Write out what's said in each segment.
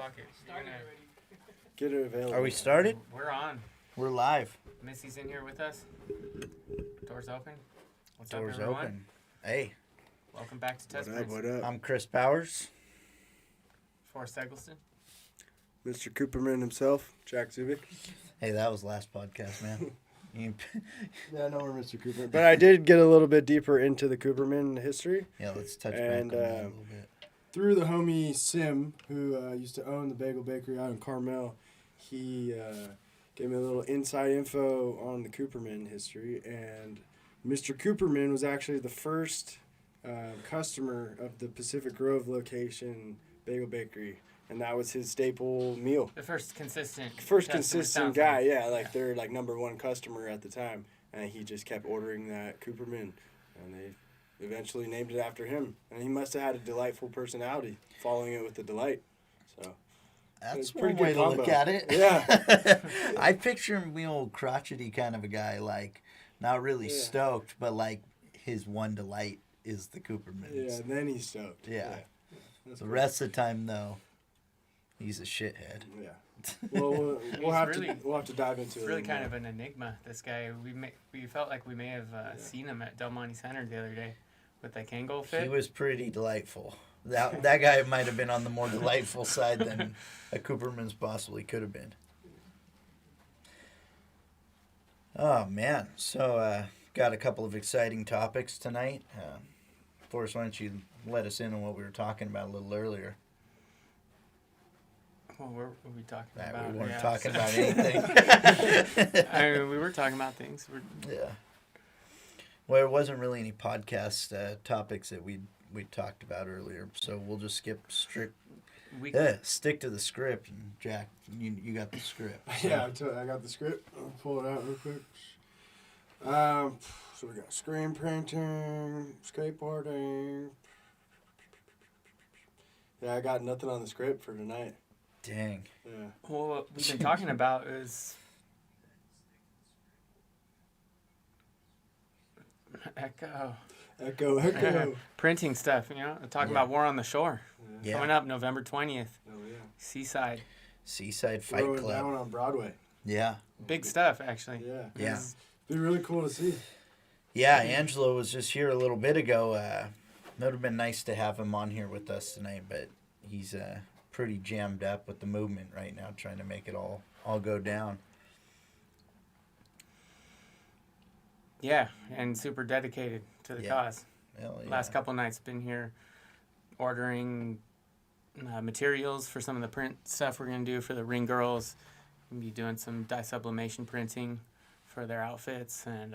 fuck it. Get it available. Are we started? We're on. We're live. Missy's in here with us. Doors open. What's Doors up, everyone? open. Hey, Welcome back to Test What up, Prints. what up? I'm Chris Powers. Forrest Eggleston. Mr. Cooperman himself, Jack Zubik. Hey, that was last podcast, man. Yeah, I know we're Mr. Cooperman. But I did get a little bit deeper into the Cooperman history. Yeah, let's touch back And, on that a little bit. Through the homie Sim, who used to own the bagel bakery out in Carmel, he gave me a little inside info on the Cooperman history. And Mr. Cooperman was actually the first customer of the Pacific Grove location bagel bakery. And that was his staple meal. The first consistent. Guy, yeah. Like, they're, like, number one customer at the time. And he just kept ordering that Cooperman. And they eventually named it after him. And he must have had a delightful personality, following it with the delight. So That's it's one way to look at it. Yeah. I picture him being old crotchety kind of a guy, like, not really stoked, but, like, his one delight is the Cooperman. Yeah, and then he's stoked. Yeah. That's The cool. rest of the time, though, he's a shithead. Yeah. Well, we'll have to dive into It's it. really kind of an enigma, this guy. We felt like we may have seen him at Del Monte Center the other day with that Kangol fit. He was pretty delightful. That guy might have been on the more delightful side than a Cooperman's possibly could have been. Oh, man. So, got a couple of exciting topics tonight. Forrest, why don't you let us in on what we were talking about a little earlier? Well, what were we talking about? We weren't Yeah, talking so- about anything. I mean, we were talking about things. Yeah. Well, there wasn't really any podcast topics that we talked about earlier, so we'll just skip stick to the script. And Jack, you got the script. So. Yeah, I got the script. I'll pull it out real quick. So we got screen printing, skateboarding. Yeah, I got nothing on the script for tonight. Dang. Yeah. Well, what we've been talking about is Echo. printing stuff. You know, talking about War on the Shore Yeah. coming up November 20th, Oh, yeah. Seaside. Seaside Fight Throwing Club. down on Broadway. Yeah. Big stuff, actually. Yeah. Yeah. It's- Be really cool to see. Yeah, Angelo was just here a little bit ago. It would have been nice to have him on here with us tonight, but he's pretty jammed up with the movement right now, trying to make it all go down. Yeah, and super dedicated to the Yeah. cause. Hell yeah. Last couple nights been here ordering materials for some of the print stuff we're going to do for the ring girls. We'll be doing some sublimation printing for their outfits and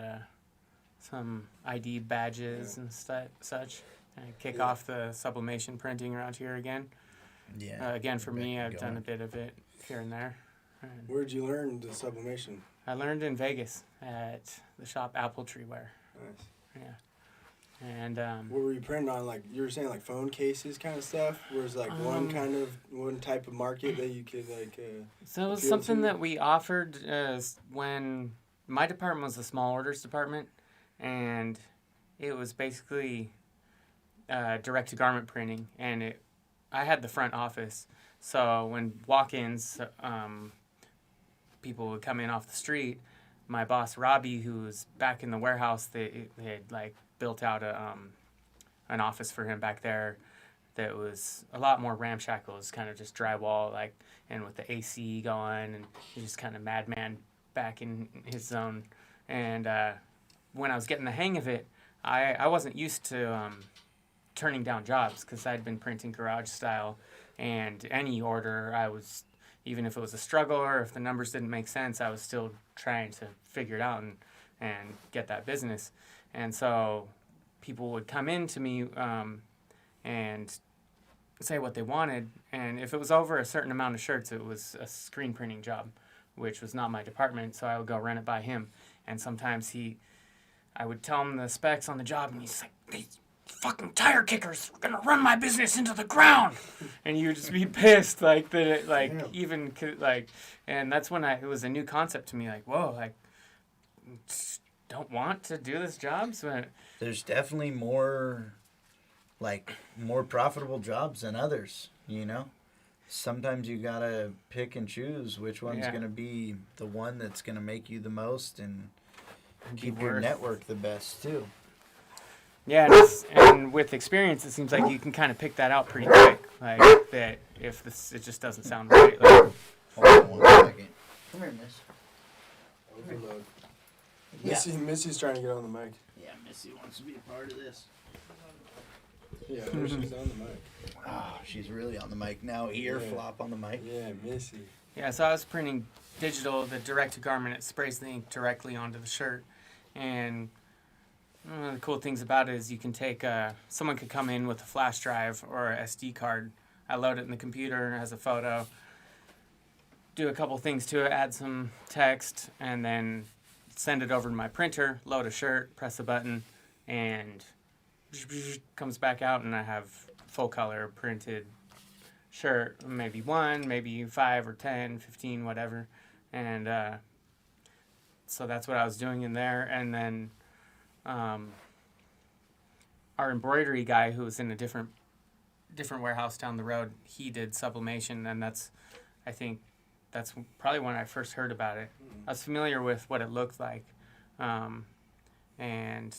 some ID badges and such. And kick off the sublimation printing around here again. Yeah. Again, for me, I've done going. a bit of it here and there. And Where'd you learn the sublimation? I learned in Vegas at the shop Apple Tree Wear. Nice. Yeah. And What were you printing on? Like, you were saying, like, phone cases kind of stuff? Where's, like, one type of market that you could, like... so it was appeal something to? that we offered when my department was the small orders department, and it was basically direct-to-garment printing, and I had the front office, so when walk-ins, people would come in off the street, my boss, Robbie, who was back in the warehouse, they had, like, built out an office for him back there that was a lot more ramshackle. It was kind of just drywall, like, and with the AC going, and he just kind of madman back in his zone. And when I was getting the hang of it, I wasn't used to turning down jobs because I'd been printing garage style, and any order I was, even if it was a struggle or if the numbers didn't make sense, I was still trying to figure it out and get that business. And so people would come in to me and say what they wanted. And if it was over a certain amount of shirts, it was a screen printing job, which was not my department. So I would go run it by him. And sometimes I would tell him the specs on the job, and he's like, these fucking tire kickers are going to run my business into the ground. And you would just be pissed, like, that it, like, Yeah. even, could, like, and that's when it was a new concept to me, like, whoa, like, don't want to do this job. So There's definitely more profitable jobs than others, you know? sometimes you gotta pick and choose which one's Yeah. gonna be the one that's gonna make you the most and Be keep your worth- network the best too. Yeah, and with experience, it seems like you can kind of pick that out pretty quick. Like that, if it just doesn't sound right. Like, Hold on 1 second. Come here, Miss. Overload. Yeah. Missy's trying to get on the mic. Yeah, Missy wants to be a part of this. Yeah, there she's on the mic. Oh, she's really on the mic now. Ear flop on the mic. Yeah, Missy. yeah, so I was printing digital, the direct-to-garment. It sprays the ink directly onto the shirt, and one of the cool things about it is you can take someone could come in with a flash drive or a SD card. I load it in the computer as a photo, do a couple things to it, add some text, and then send it over to my printer, load a shirt, press a button, and comes back out, and I have full color printed shirt, maybe 1, maybe 5 or 10, 15, whatever. And so that's what I was doing in there. And then our embroidery guy, who was in a different warehouse down the road, he did sublimation, and I think that's probably when I first heard about it. I was familiar with what it looked like, and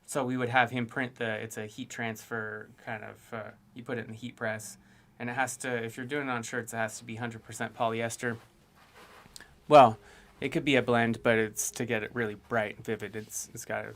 so we would have him print it's a heat transfer kind of, you put it in the heat press, and it has to, if you're doing it on shirts, it has to be 100% polyester. Well, it could be a blend, but it's to get it really bright and vivid. It's got to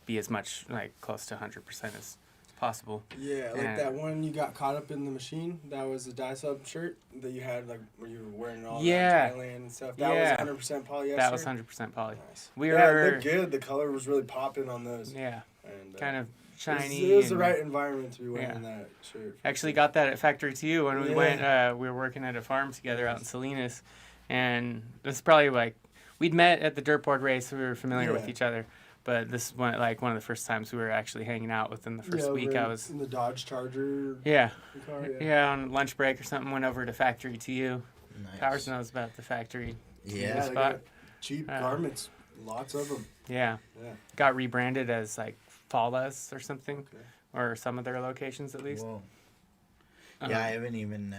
be as much, like, close to 100% as possible. Yeah, like that one you got caught up in the machine. That was a dye sub shirt that you had, like, where you were wearing it all around Thailand and stuff. That was 100% polyester. That was 100% poly. Nice. We It were looked good. The color was really popping on those. Yeah, And, kind of shiny. It was the right environment to be wearing Yeah. that shirt. Actually got that at Factory 2 when we Yeah. went. We were working at a farm together out in Salinas, and this is probably like we'd met at the dirt board race. So we were familiar with Yeah. each other, but this is one of the first times we were actually hanging out. Within the first week, I was in the Dodge Charger yeah car. on lunch break or something. Went over to Factory 2. Nice. Powers knows about the factory. Yeah. They spot. got cheap garments, lots of them. Yeah, Yeah. got rebranded as like Fallas or something, Okay. or some of their locations at least. Whoa. Uh-huh. Yeah, I haven't even.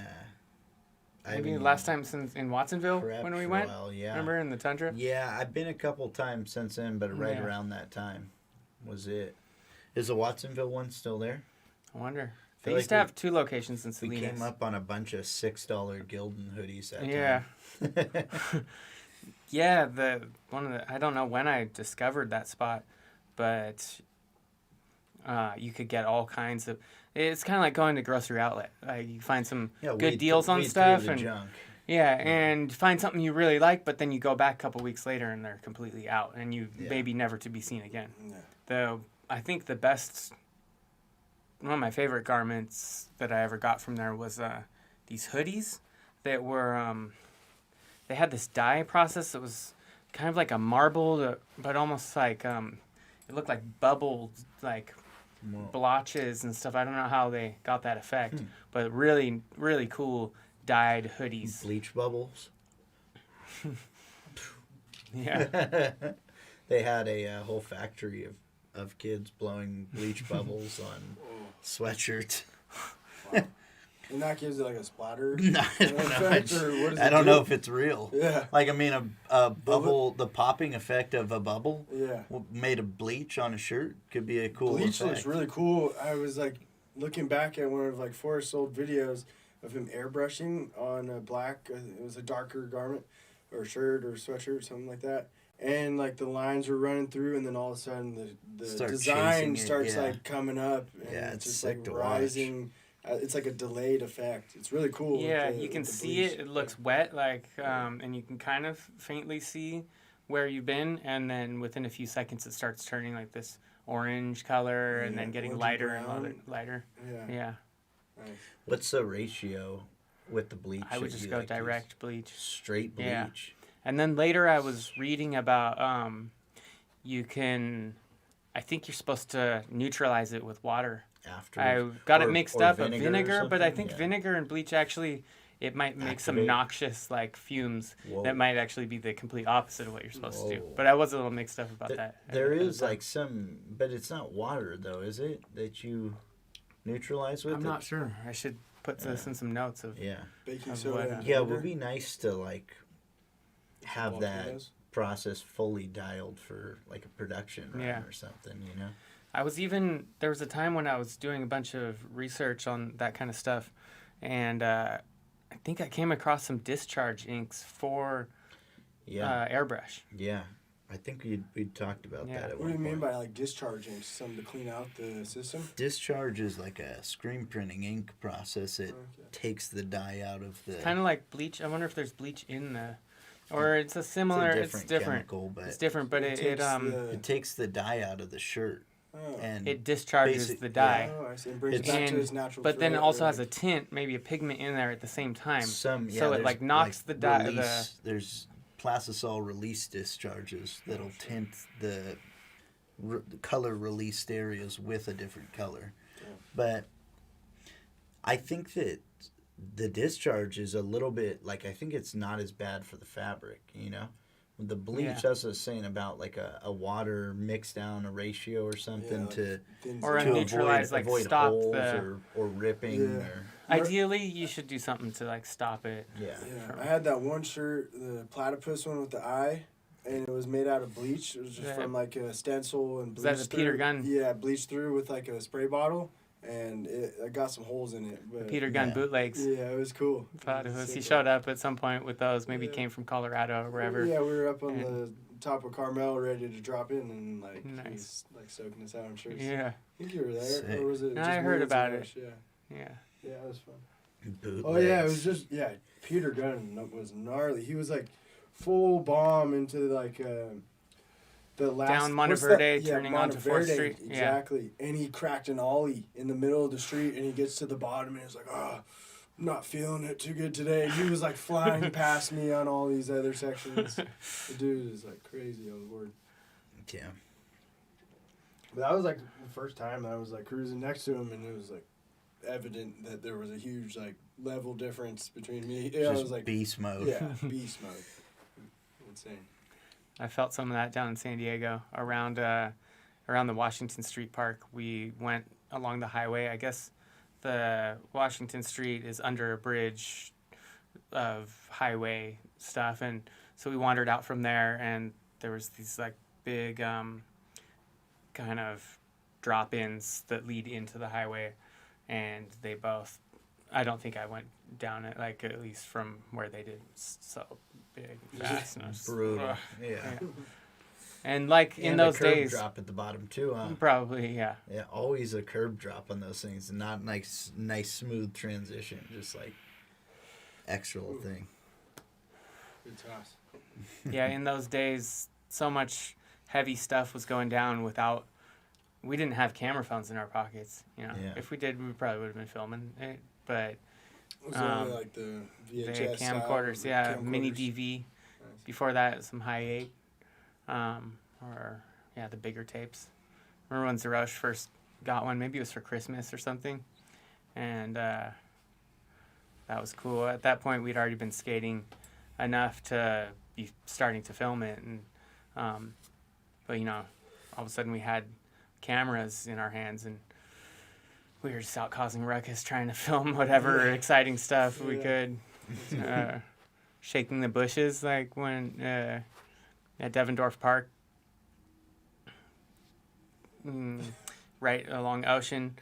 Maybe last time since in Watsonville prepped when we for a went. while, yeah. Remember in the tundra? Yeah, I've been a couple times since then, but right Yeah. around that time was it. Is the Watsonville one still there? I wonder. They feel used to like have 2 locations in We Salinas. came up on a bunch of $6 Gildan hoodies that Yeah. time. Yeah, I don't know when I discovered that spot, but you could get all kinds of. It's kind of like going to grocery outlet. You find some good weed deals on through stuff, the and junk. yeah, and find something you really like, but then you go back a couple weeks later and they're completely out, and you maybe never to be seen again. Yeah. I think the best, one of my favorite garments that I ever got from there was these hoodies that were, they had this dye process that was kind of like a marbled, but almost like, it looked like bubbled, like Whoa. blotches and stuff. I don't know how they got that effect, but really, really cool dyed hoodies. Bleach bubbles. Yeah. They had a whole factory of kids blowing bleach bubbles on sweatshirts. And that gives it like a splatter. No, I don't know. effect, or what does I it don't do? know if it's real. Yeah. Like, I mean, a bubble, the popping effect of a bubble Yeah. made of bleach on a shirt could be a cool Bleach effect. looks really cool. I was like looking back at one of like Forrest's old videos of him airbrushing on a black, it was a darker garment or shirt or sweatshirt, something like that. And like the lines were running through, and then all of a sudden the Start design chasing it, starts yeah. like coming up, and Yeah, it's it's just sick like to rising. It's like a delayed effect. It's really cool. Yeah, with the- you can with the see bleach. it. It looks wet, like, and you can kind of faintly see where you've been, and then within a few seconds, it starts turning like this orange color, and then getting orangey lighter and brown. lighter. Yeah. Yeah, Nice. What's the ratio with the bleach? I would that just you go like to use? direct bleach. Straight bleach. Yeah. And then later, I was reading about you can. I think you're supposed to neutralize it with water. After. I got it mixed up with vinegar or vinegar, but I something? think Yeah. vinegar and bleach actually it might make some Activate. noxious like fumes Whoa. that might actually be the complete opposite of what you're supposed to do. Whoa. But I was a little mixed up about that. There at the is time. like some, but it's not water though, is it? That you neutralize with? I'm not sure. I should put this in some notes of Baking of soda. what, And Yeah, it vinegar. would be nice to like have that Volcanoes. process fully dialed for like a production run Yeah. or something, there was a time when I was doing a bunch of research on that kind of stuff, and I think I came across some discharge inks for airbrush. Yeah. I think we'd talked about that at What do you one mean point. by like discharging? Something to clean out the system? Discharge is like a screen printing ink process. It takes the dye out of the... Kind of like bleach. I wonder if there's bleach in the... Or it's a similar... It's different. Chemical, but it's different, but it takes the dye out of the shirt. Oh. And it discharges the dye. Oh, I see. It brings it back to its natural But then it flow, also or has a tint, maybe a pigment in there at the same time. so it like knocks the dye... There's plastisol release discharges that'll tint the color released areas with a different color. Yeah. But I think that the discharge is a little bit, like, I think it's not as bad for the fabric, The bleach, that's what I was saying about, like, a water mix down a ratio or something to neutralize, avoid stop holes the... or ripping. Yeah. Or, Ideally, you should do something to, like, stop it. Yeah, I had that one shirt, the platypus one with the eye, and it was made out of bleach. It was just from, like, a stencil and bleach. Is that the Peter Gunn? Yeah, bleached through with, like, a spray bottle, and I got some holes in it. But Peter Gunn bootlegs. Yeah, it was cool. He showed up at some point with those. Maybe came from Colorado or wherever. Yeah, we were up on the top of Carmel ready to drop in, and, like, nice. he was, like, soaking us out in shirts. Yeah. I think you were there. Sick. Or was it just I heard about it. Yeah. Yeah. Yeah, it was fun. bootlegs. Oh yeah, it was just Peter Gunn was gnarly. He was like full bomb into like the last down Monteverde, turning onto 4th Monteverde, Street. Exactly, and he cracked an ollie in the middle of the street, and he gets to the bottom, and he's like, "Oh, I'm not feeling it too good today." And he was like flying past me on all these other sections. The dude is like crazy on board. Yeah. But that was like the first time I was like cruising next to him, and it was like evident that there was a huge like level difference between me. Yeah, I was like beast mode. Yeah, beast mode. Insane. I felt some of that down in San Diego around the Washington Street Park. We went along the highway. I guess the Washington Street is under a bridge of highway stuff, and so we wandered out from there, and there was these like big kind of drop-ins that lead into the highway, and they both, I don't think I went down it, like at least from where they did, so big, fast. Brutal. Yeah. And like in those days, drop at the bottom too, huh? Probably, yeah. Yeah, always a curb drop on those things, not nice smooth transition, just like extra little thing. Good toss. Yeah, in those days, so much heavy stuff was going down without. We didn't have camera phones in our pockets. Yeah. If we did, we probably would have been filming it. But Was it only like the VHS the camcorders, yeah, mini camcorders? DV. Nice. Before that, some high 8, or the bigger tapes. Remember when Zerosh first got one? Maybe it was for Christmas or something, and that was cool. At that point, we'd already been skating enough to be starting to film it, and but all of a sudden we had cameras in our hands, and we were just out causing ruckus trying to film whatever exciting stuff we could. Shaking the bushes, like when at Devendorf Park, right along Ocean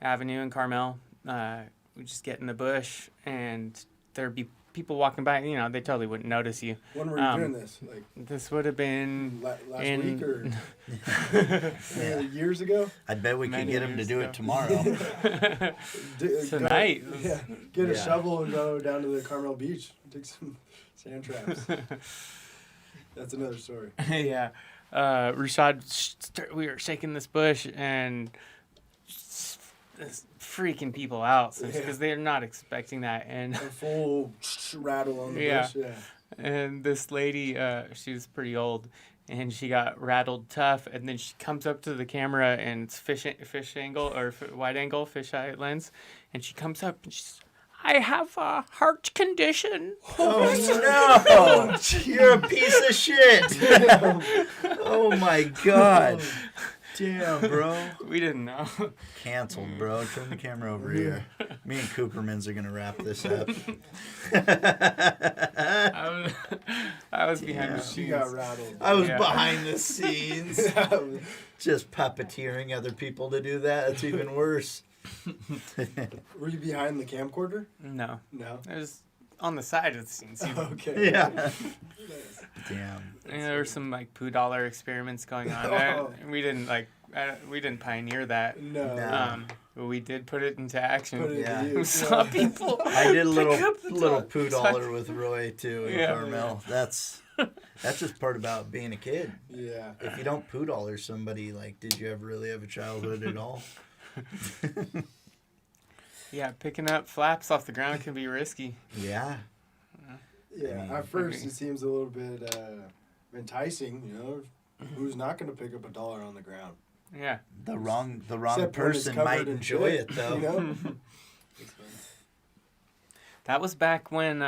Avenue in Carmel. We just get in the bush, and there'd be people walking by. They totally wouldn't notice you. When were you doing this? Like this would have been last in, week or years ago? I bet we could get him to do it tomorrow. Tonight. Get a shovel and go down to the Carmel Beach. Take some sand traps. That's another story. Yeah. Rashad, we were shaking this bush and freaking people out because they're not expecting that. And a full rattle on the bush. Yeah. And this lady, she was pretty old, and she got rattled tough. And then she comes up to the camera, and it's fish angle or wide angle fisheye lens, and she comes up and she's, "I have a heart condition." Oh no! You're a piece of shit. Oh my God. Damn, bro. We didn't know. Canceled, bro. Turn the camera over here. Me and Coopermans are going to wrap this up. I was behind the She scenes. got rattled. I was Yeah. behind the scenes. Just puppeteering other people to do that. That's even worse. Were you behind the camcorder? No. No. It was on the side of the scenes. Okay. Yeah. Damn. And there were some like $2 experiments going on. Oh. We didn't we didn't pioneer that. No. No. But we did put it into action. Put it Yeah. to We use. saw people. I did a pick little up the poo dog. dollar with Roy too in Yeah. Carmel. That's just part about being a kid. Yeah. If you don't poo dollar somebody, like, did you ever really have a childhood at all? Yeah, picking up flaps off the ground can be risky. Yeah. Yeah. I mean, At first, okay. it seems a little bit enticing. You know, who's not going to pick up a dollar on the ground? Yeah. The wrong Except when it's person covered might in enjoy shit, it though. You know? That was back when,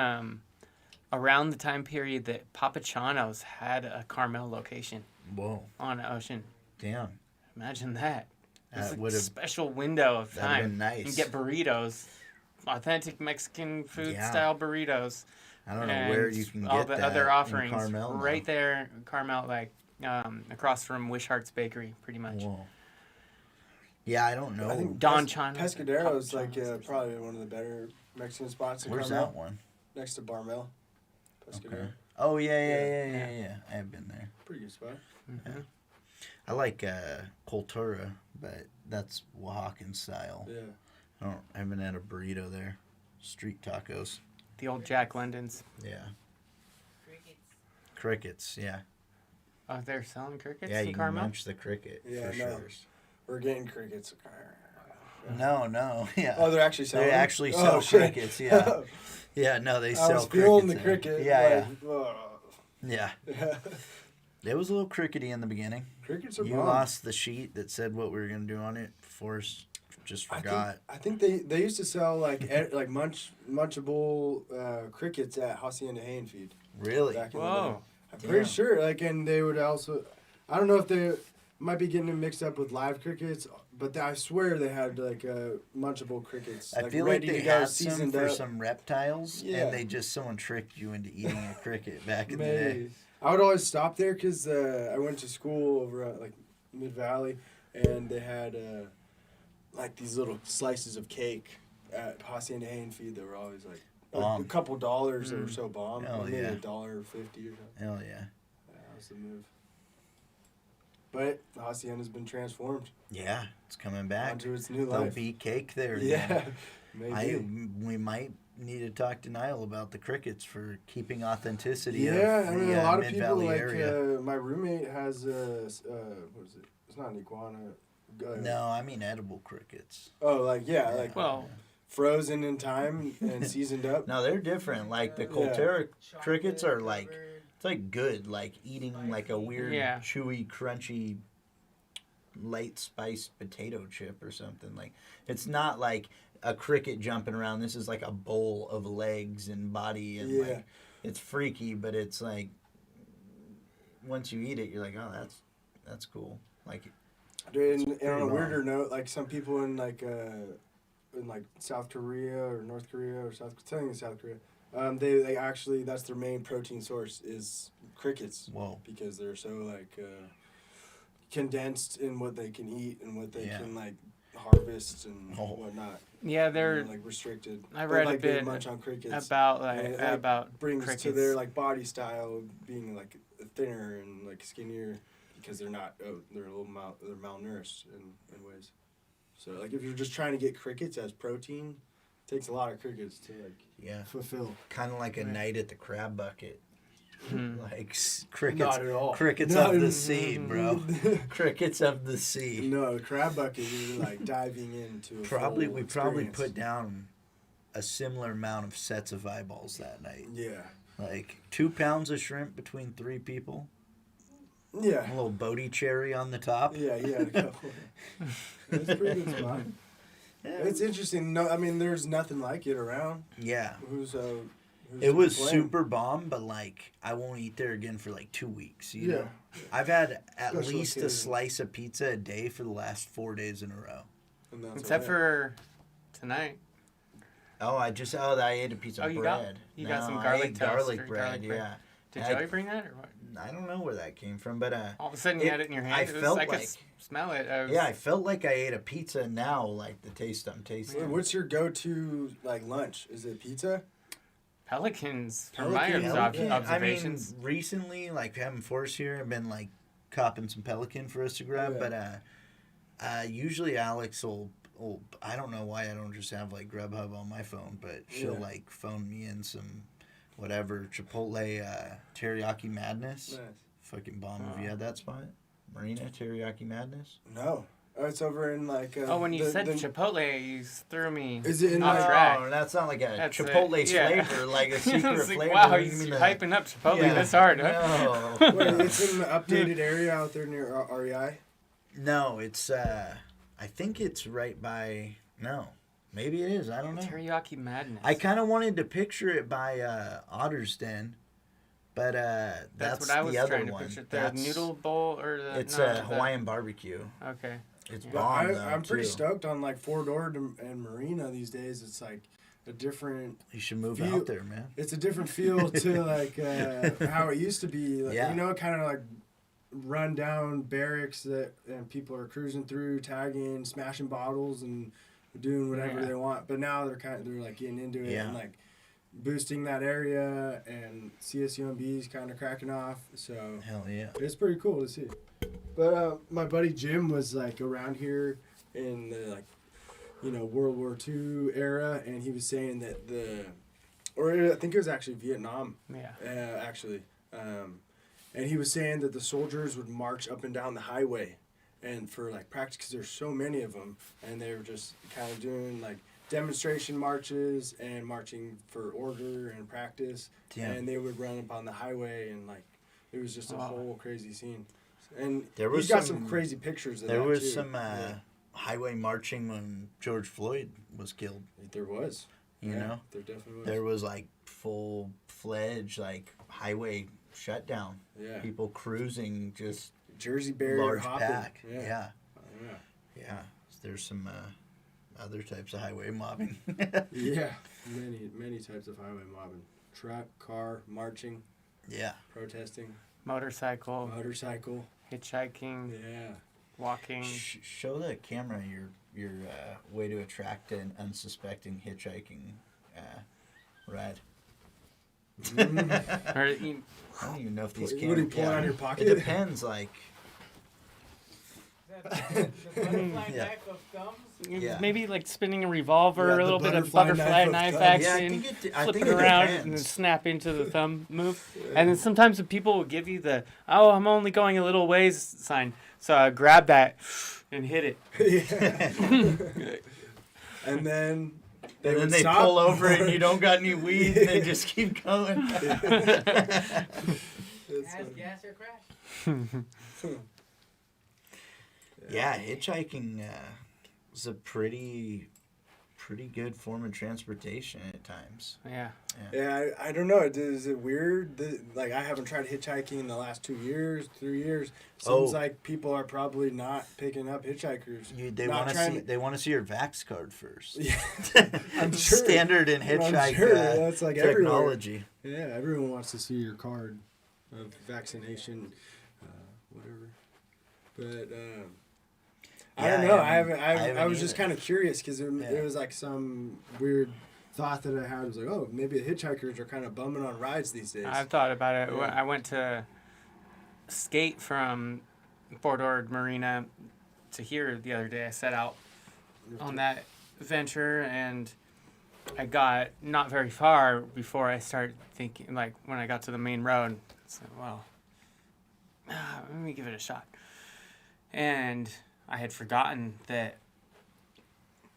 around the time period that Papa Chano's had a Carmel location Whoa. on the ocean. Damn. Imagine that. It's That a would have special window of that'd time. been nice. You can get burritos, authentic Mexican food Yeah. style burritos. I don't know and where you can get all the that other in offerings Carmel now. right there, Carmel, like across from Wishart's Bakery, pretty much. Whoa. Yeah, I don't know. I think Don Chano. Pescadero is Papa like Chano's. probably one of the better Mexican spots in Where's Carmel. that one? Next to Barmel. Pescadero. Okay. Oh yeah. Yeah. I have been there. Pretty good spot. Mhm. I like Cultura, but that's Oaxacan style. Yeah. I haven't had a burrito there. Street tacos. The old Jack London's. Yeah. Crickets. Yeah. Oh, they're selling crickets Yeah, in you can Carmel? munch the cricket Yeah, for no. sure. We're getting crickets. No. Yeah. Oh, they're actually selling. They them? actually Oh, sell shit. crickets. Yeah. Yeah. No, they I sell was crickets. feeling the there. cricket. Yeah. like, Yeah. It was a little crickety in the beginning. Crickets are You bomb. lost the sheet that said what we were gonna do on it. Forrest just forgot. I think they used to sell like like munchable crickets at Hacienda Hay and Feed Really? back in the day. Whoa. I'm pretty Damn. sure. Like, and they would also, I don't know if they might be getting them mixed up with live crickets, but I swear they had like munchable crickets. I feel like ready they to go, had some seasoned for up. some reptiles, Yeah. and someone tricked you into eating a cricket back in the Maybe. day. I would always stop there because I went to school over at like Mid Valley, and they had like these little slices of cake at Hacienda Hay and Feed that were always like a Bomb. couple dollars that were so bomb. Hell Maybe yeah. $1.50 or something. Hell yeah. Yeah, that was the move. But Hacienda's been transformed Yeah, it's coming back. onto its new There'll life. be cake there. Yeah, again. maybe. We might need to talk to Niall about the crickets for keeping authenticity Yeah, of I the mean, a lot of people Mid-Valley like area. my roommate has what is it? It's not an iguana. No, I mean edible crickets. Oh, like yeah, like Well, frozen in time and seasoned up. No, they're different. Like the Yeah. Colterra crickets are like, it's like good, like eating like a weird, Yeah. chewy, crunchy, light spiced potato chip or something. Like it's not like a cricket jumping around. This is like a bowl of legs and body, and Yeah. like it's freaky, but it's like once you eat it, you're like, oh, that's cool. Like Dude, and pretty on a raw. weirder note, like some people in like South Korea or North Korea or South Korea, they actually that's their main protein source is crickets whoa, because they're so like condensed in what they can eat and what they Yeah. can like harvest and Oh. whatnot. yeah, You they're know, like restricted. I They, read a like, they bit munch on crickets. about And it, about brings crickets. to their like body style being like thinner and like skinnier because they're not they're a little they're malnourished in ways. So like if you're just trying to get crickets as protein, it takes a lot of crickets to like yeah, fulfill. kind of like a Right. night at the crab bucket. Hmm. Like crickets, Not at all. crickets Not of the at- sea, bro. Crickets of the sea. No, the crab bucket is like diving into a Probably full we probably experience. put down a similar amount of sets of eyeballs that night. Yeah. Like 2 pounds of shrimp between 3 people. A Yeah. little Bodhi cherry on the top. Yeah, yeah. A couple. It's a pretty good spot. Yeah. It's interesting. No, I mean, there's nothing like it around. Yeah. Who's It was super bomb, but like I won't eat there again for like 2 weeks. You know, I've had at Special least occasion. a slice of pizza a day for the last 4 days in a row. Except for tonight. Oh, I ate a piece of bread. You got some garlic toast garlic bread. Yeah. Did Joey bring that or what? I don't know where that came from, but all of a sudden you had it in your hand. I could smell it. I felt like I ate a pizza. Now, like the taste I'm tasting. Wait, what's your go-to like lunch? Is it pizza? Pelicans, from my observations. I mean, recently, like having Forrest here, I've been like copping some Pelican for us to grab. But usually Alex will. I don't know why I don't just have like Grubhub on my phone, but she'll like phone me in some whatever Chipotle teriyaki madness. Nice. Fucking bomb. Have you had that spot? Marina teriyaki madness? No. Oh, it's over in like. When you said Chipotle, you threw me. Is it in off track? No, that's not like a Chipotle's flavor, like a secret flavor. Wow, he's hyping up Chipotle this hard, huh? No. Wait, it's in the updated area out there near REI? No, it's. I think it's right by. No, maybe it is. I don't know. Teriyaki madness. I kind of wanted to picture it by Otter's Den, but that's what I was the other trying to one. picture. The noodle bowl or the. It's a Hawaiian barbecue. Okay. It's bomb. I'm pretty stoked on like Fort Ord and Marina these days. It's like a different. You should move out there, man. It's a different feel to like how it used to be. Like, you know, kind of like run down barracks and people are cruising through, tagging, smashing bottles, and doing whatever they want. But now they're like getting into it and like boosting that area, and CSUMB's kind of cracking off. So hell yeah, it's pretty cool to see. But my buddy Jim was like around here in the World War II era, and he was saying that I think it was actually Vietnam. Yeah. Actually. And he was saying that the soldiers would march up and down the highway, and for like practice, because there's so many of them, and they were just kind of doing like demonstration marches and marching for order and practice. Yeah. And they would run up on the highway, and like it was just a whole crazy scene. And he's got some crazy pictures of that too. There was some highway marching when George Floyd was killed. There was. You know? There definitely was. There was like full-fledged like highway shutdown. Yeah. People cruising, just Jersey barrier large hopping. Pack. Yeah. There's some other types of highway mobbing. Yeah. Many types of highway mobbing. Truck, car, marching. Yeah. Protesting. Motorcycle. Yeah. Hitchhiking. Walking. Show the camera your way to attract an unsuspecting hitchhiking ride. I don't even know if these cameras. Would he pull out of your pocket? It depends, like. The butterfly knife of thumbs? Yeah. Maybe like spinning a revolver, a little bit of butterfly knife action, flip it around and then snap into the thumb move. And then sometimes the people will give you the, I'm only going a little ways sign. So I grab that and hit it. And then they pull over and you don't got any weed and they just keep going. Has gas or crash? Yeah, hitchhiking is a pretty good form of transportation at times. Yeah, I don't know. Is it weird? Like, I haven't tried hitchhiking in the last 3 years. Seems like people are probably not picking up hitchhikers. They want to see your Vax card first. Yeah, I'm sure. Standard in hitchhike I'm sure. That's like technology. Everywhere. Yeah, everyone wants to see your card of vaccination, whatever. But I don't know. I was just kind of curious because it was like some weird thought that I had. I was like, oh, maybe the hitchhikers are kind of bumming on rides these days. I've thought about it. Yeah. I went to skate from Fort Ord Marina to here the other day. I set out on that venture, and I got not very far before I started thinking, like when I got to the main road, it's like, well, let me give it a shot. And I had forgotten that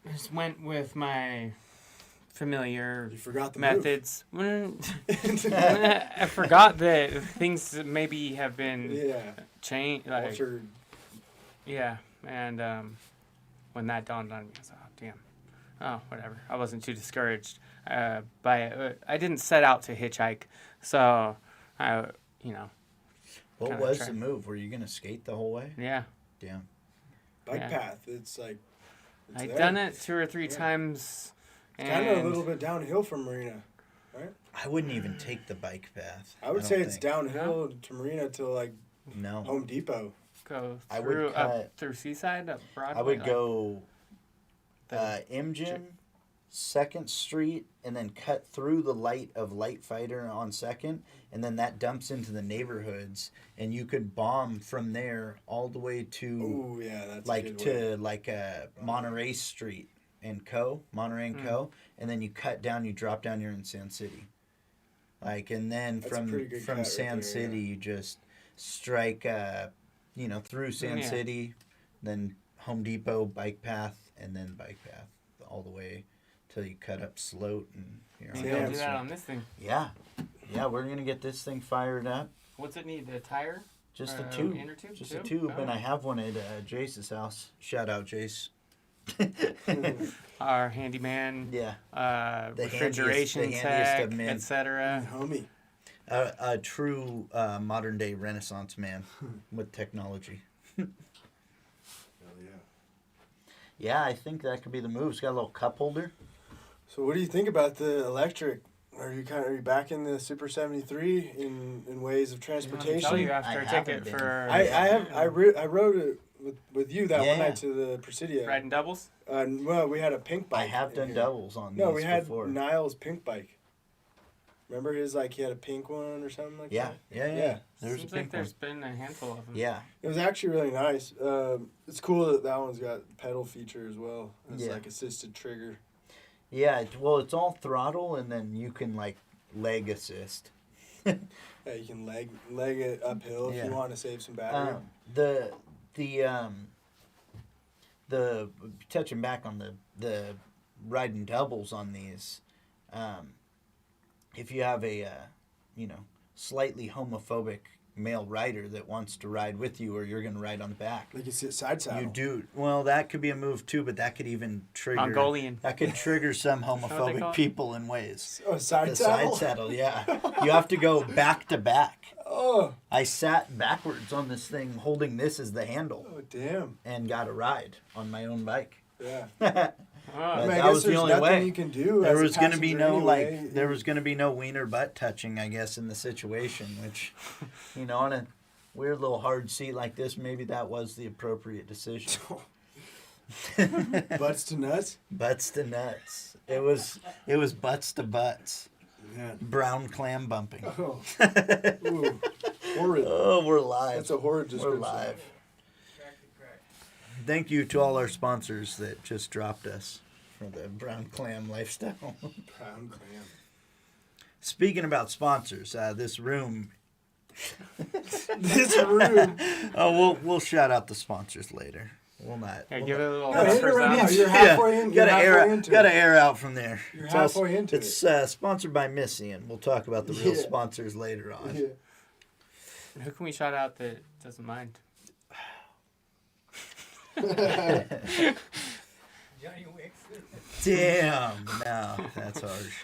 I just went with my familiar methods. I forgot that things maybe have been changed. Like, altered. Yeah, and when that dawned on me, I was like, oh, damn. Oh, whatever. I wasn't too discouraged. I didn't set out to hitchhike, so I, you know, What kinda was try- the move? Were you gonna skate the whole way? yeah. Damn. Bike Yeah. path. It's like. It's I'd there. done it 2 or 3 Yeah. times. It's kind of a and- little bit downhill from Marina. I wouldn't even take the bike path. I would don't say it's think. downhill to Marina to like No. Home Depot. Go I would through cut- up through Seaside, up Broadway. I would like, go the- Imgen, 2nd Street, and then cut through the light of Light Fighter on 2nd, and then that dumps into the neighborhoods, and you could bomb from there all the way to Oh yeah, that's a like good to way. like Monterey Street and Monterey and Co. And then you cut down, you drop down, you're in Sand City. Like, and then That's a pretty good cut from right Sand there, City, you just strike, through Sand Yeah. City, then Home Depot, bike path, and then bike path all the way till you cut up Sloat and you're You on can Yeah. do that on this thing. Yeah, we're gonna get this thing fired up. What's it need? A tire? Just a tube, Inner tube? just a tube, Oh. and I have one at Jace's house. Shout out, Jace. Our handyman, Yeah, The refrigeration handiest- the handiest tech, of men. etc. Homie. a true modern day Renaissance man with technology. Hell yeah. Yeah, I think that could be the move. It's got a little cup holder. So what do you think about the electric? Are you back in the Super 73 in ways of I'll transportation? tell you after I a haven't ticket been. for I rode it with you that Yeah. one night to the Presidio. riding doubles. Well, we had a pink bike. I have in done here. doubles on No, these we had before. Niall's pink bike. Remember his he had a pink one or something like Yeah, that? yeah. Yeah. There's Seems a like pink there's one. been a handful of them. Yeah, It was actually really nice. It's cool that one's got pedal feature as well. It's Yeah. like assisted trigger. yeah. Well, it's all throttle, and then you can leg assist. Yeah, you can leg it uphill if Yeah. you want to save some battery. The touching back on the riding doubles on these, if you have a slightly homophobic male rider that wants to ride with you, or you're going to ride on the back, Like you sit side saddle. you do well. That could be a move too, but that could even trigger Mongolian. That could trigger some what they call homophobic it? people in ways. Oh, side The saddle? side saddle, yeah. You have to go back to back. Oh, I sat backwards on this thing, holding this as the handle, oh, damn. and got a ride on my own bike. Yeah. But Oh, I mean, I that guess was the there's only nothing way. you can do. There as a was going to be passenger no anyway. there was going to be no wiener butt touching, I guess, in the situation. Which, on a weird little hard seat like this, maybe that was the appropriate decision. Butts to nuts. Butts to nuts. It was butts to butts. Yeah. Brown clam bumping. Oh. Ooh. Horrid. Oh, we're live. That's a horrid We're description. live. Crack the crack. Thank you to all our sponsors that just dropped us for the brown clam lifestyle. Brown clam. Speaking about sponsors, this room. This room. We'll shout out the sponsors later. We'll not. yeah, we'll give it a little No, hit it peppers right now. out. You're halfway in. You're Gotta halfway into gotta it. air out from there. You're It's also- halfway into it's it. Sponsored by Missy, and we'll talk about the real Yeah. sponsors later on. Yeah. Who can we shout out that doesn't mind? Johnny Wicks. Damn, no, that's harsh.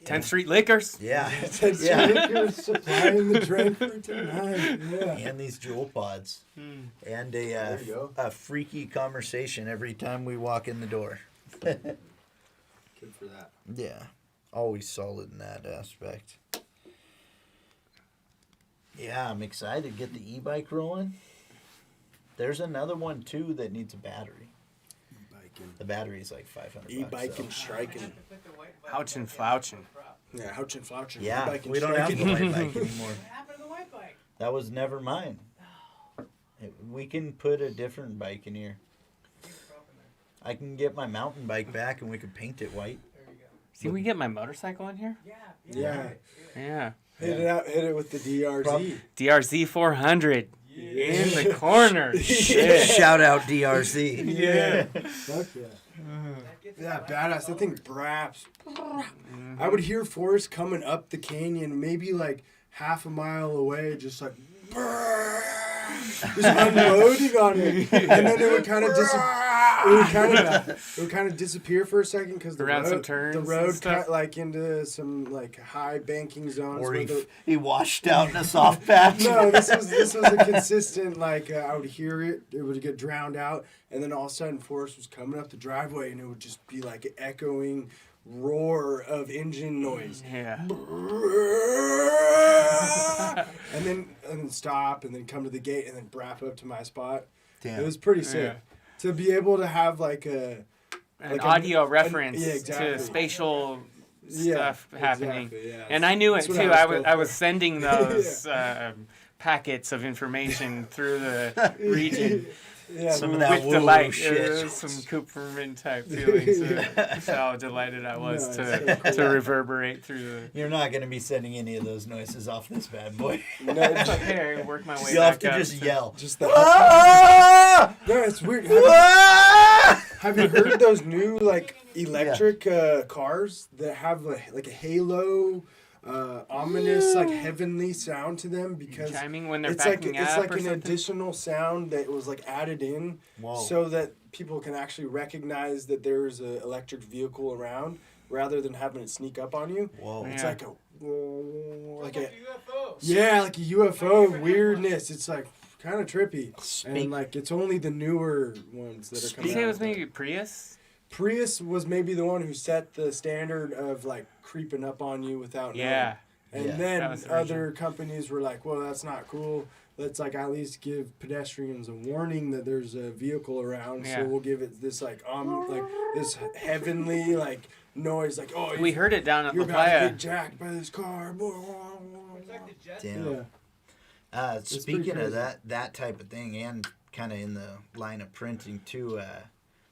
10th Street Liquors. Yeah, That's yeah, You're supplying the drink for tonight. Yeah. and these jewel pods, and There you go. a freaky conversation every time we walk in the door. Good for that. Yeah, always solid in that aspect. Yeah, I'm excited to get the e-bike rolling. There's another one too that needs a battery. E-biking. The battery is like $500. E-biking, so. striking. Ouchin' flouchin'. Yeah, houchin' flouchin'. Yeah, E-biking, we don't have the striking. white bike anymore. What happened to the white bike? That was never mine. We can put a different bike in here. Keep it broken there. I can get my mountain bike back and we could paint it white. There you go. See, we get my motorcycle in here? Yeah. Yeah. Do it. Yeah. Hit it out. Hit it with the DRZ. DRZ 400. In the corner. Shit. Shout out DRC. Yeah. Fuck yeah. That gets Yeah, it badass. That thing braps. I would hear Forrest coming up the canyon, maybe like half a mile away, just like. just unloading on me, and then it would kind of disappear for a second because Around some turns the and road stuff? cut like into some like high banking zones. Or where he washed out in a soft patch. no, this was a consistent like I would hear it would get drowned out, and then all of a sudden Forrest was coming up the driveway, and it would just be like echoing roar of engine noise. Yeah. and then stop and then come to the gate and then wrap up to my spot. Damn. It was pretty sick to be able to have like An like audio reference yeah, exactly. to spatial stuff happening. Exactly, yeah. And I knew it That's too. what I was sending those packets of information through the region. Yeah, Some of with that woo delight. shit. Some Cooperman type feelings. That's how delighted I was to reverberate through the. You're not going to be sending any of those noises off this bad boy. no, It's okay. I work my way You'll have back to up just yell. just the Ah! no, it's weird. Ah! Have you heard those new like electric cars that have like a halo, ominous like heavenly sound to them because chiming when they're it's like backing it's up like or an something? additional sound that was like added in Whoa. so that people can actually recognize that there's an electric vehicle around rather than having it sneak up on you. Whoa. It's Yeah. like a like a UFO. yeah, like a UFO weirdness. It's like kind of trippy. Speak- And like it's only the newer ones that are Did you coming say it out. was maybe Prius? Prius was maybe the one who set the standard of like creeping up on you without knowing. Yeah. And Yeah. then That was the other companies were like, well, that's not cool. Let's like at least give pedestrians a warning that there's a vehicle around. Yeah. So we'll give it this like this heavenly like noise like, oh, We heard it down at you're La about to Playa. get jacked by this car. It's like the Jetsons. Damn. Yeah. Speaking pretty of crazy. that type of thing, and kind of in the line of printing too,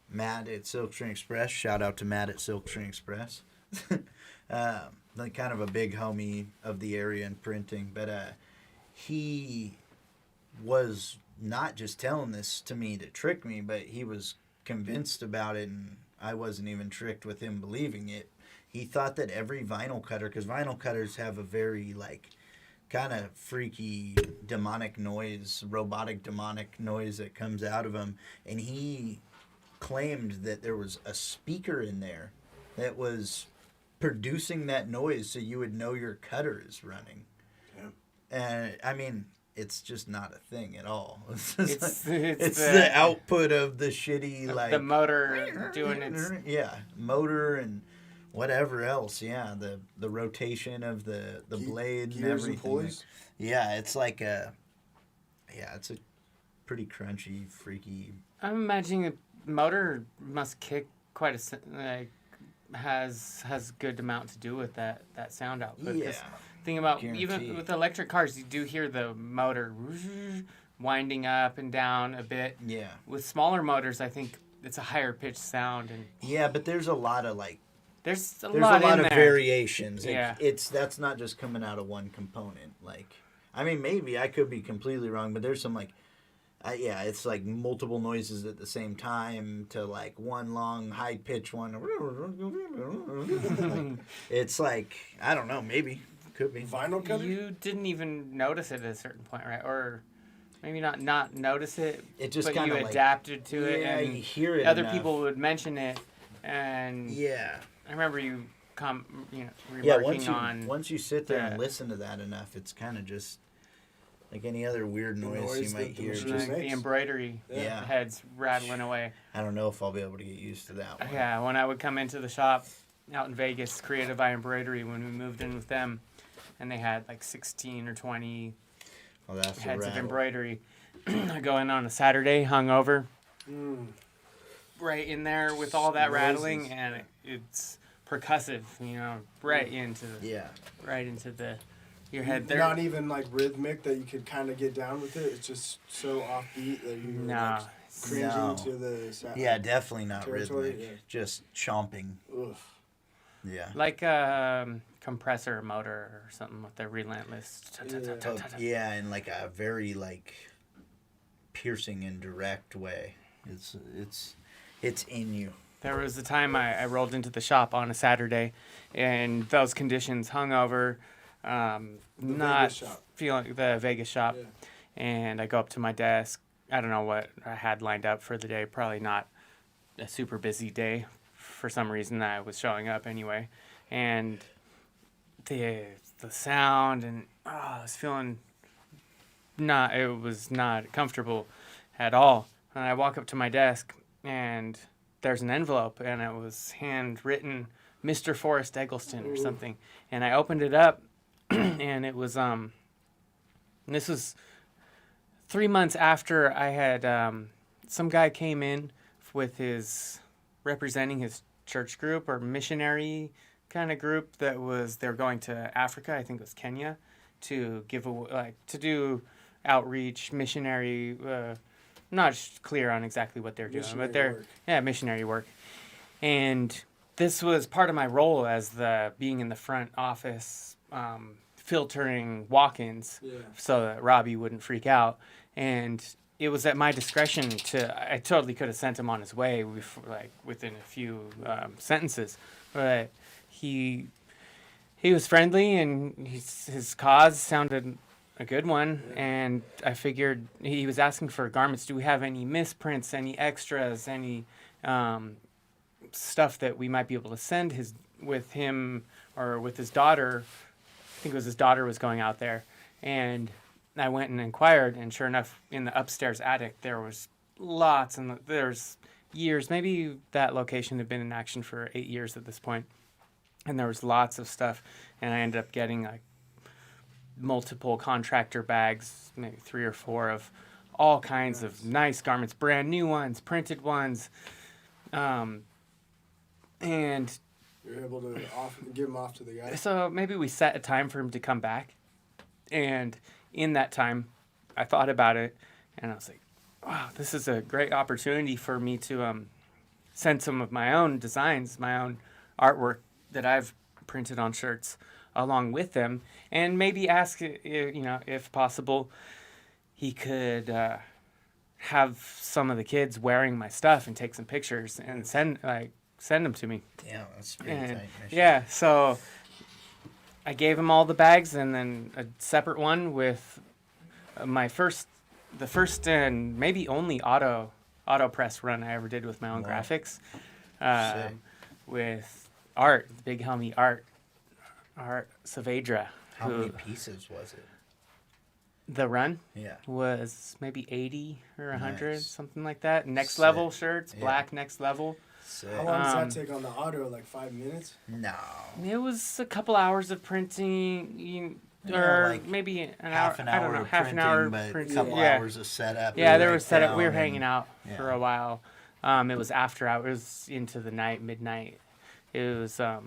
Matt at Silkstring Express. Shout out to Matt at Silkstring Express. Like kind of a big homie of the area in printing, but he was not just telling this to me to trick me, but he was convinced about it, and I wasn't even tricked with him believing it. He thought that every vinyl cutter, because vinyl cutters have a very like kind of freaky demonic noise, robotic demonic noise that comes out of them, and he claimed that there was a speaker in there that was producing that noise so you would know your cutter is running. Yeah. And I mean, it's just not a thing at all. It's, just It's, like- it's it's the output of the shitty like the motor doing its. yeah, motor and whatever else. Yeah, the rotation of the blade and Gears and everything. pulleys. Yeah, it's like it's a pretty crunchy, freaky. I'm imagining the motor must kick quite has good amount to do with that sound output. 'Cause Yeah, Think about Guaranteed. even with electric cars, you do hear the motor winding up and down a bit. yeah, With smaller motors, I think it's a higher pitched sound, and yeah. But there's a lot of like there's a there's lot, a lot in of there. variations. Yeah. That's not just coming out of one component. Like, I mean, maybe I could be completely wrong, but there's some like. It's like multiple noises at the same time to like one long high pitch one. Like, it's like I don't know, maybe could be. Vinyl cutter? You didn't even notice it at a certain point, right? Or maybe not notice it. It just but kind you of like adapted to it, yeah, and you hear it. other enough. people would mention it, and Yeah, I remember you remarking once you sit there and the- listen to that enough, it's kind of just like any other weird The noise noise you that might the hear. machine Just, makes. the embroidery Yeah. heads rattling away. I don't know if I'll be able to get used to that one. Yeah, when I would come into the shop out in Vegas, Creative by Embroidery, when we moved in with them, and they had like 16 or 20 Well, that's a heads of rattle. embroidery. I go in on a Saturday, hungover, Mm. right in there with all that Noises. rattling, and it's percussive, right into Yeah. your head. There, Not even like rhythmic that you could kind of get down with it. It's just so offbeat that you're no, like cringing No. to the sound. Yeah, definitely not Territory, rhythmic. yeah. Just chomping. Ugh. Yeah. like a compressor motor or something with the relentless. Oh, yeah, in like a very like piercing and direct way. It's in you. There was a time I rolled into the shop on a Saturday, and those conditions, hungover, not Vegas shop. feeling the Vegas shop, Yeah. and I go up to my desk. I don't know what I had lined up for the day. Probably not a super busy day. For some reason, I was showing up anyway, and the sound and I was feeling it was not comfortable at all. And I walk up to my desk, and there's an envelope, and it was handwritten, Mr. Forrest Eggleston or something. And I opened it up, and it was this was 3 months after I had some guy came in with his representing his church group or missionary kind of group they were going to Africa, I think it was Kenya, to give to do outreach missionary. Not clear on exactly what they're doing, but missionary work. And this was part of my role as being in the front office, filtering walk-ins, so that Robbie wouldn't freak out. And it was at my discretion I totally could have sent him on his way within a few sentences, but he was friendly, and his cause sounded a good one, and I figured he was asking for garments. Do we have any misprints, any extras, any stuff that we might be able to send with him or with his daughter? I think it was his daughter was going out there, and I went and inquired, and sure enough, in the upstairs attic, there was lots, and there's years. Maybe that location had been in action for 8 years at this point, and there was lots of stuff, and I ended up getting multiple contractor bags, maybe 3 or 4 of all kinds of nice garments, brand new ones, printed ones, and you're able to give them off to the guy. So maybe we set a time for him to come back, and in that time, I thought about it, and I was like, wow, this is a great opportunity for me to send some of my own designs, my own artwork that I've printed on shirts along with them, and maybe ask, if possible, he could have some of the kids wearing my stuff and take some pictures and send them to me. Damn, that's pretty tight mission. Yeah, so I gave him all the bags, and then a separate one with the first and maybe only auto press run I ever did with my own graphics, with Art, the big homie Art Saavedra. How many pieces was it? The run was maybe 80 or 100, something like that. Next level shirts, black Next Level. Sick. How long does that take on the auto? Like 5 minutes? No. It was a couple hours of printing, or maybe an hour. I don't know, half an hour printing. A couple hours of setup. Yeah, there was setup. We were hanging out for a while. It was after hours, into the night, midnight. It was a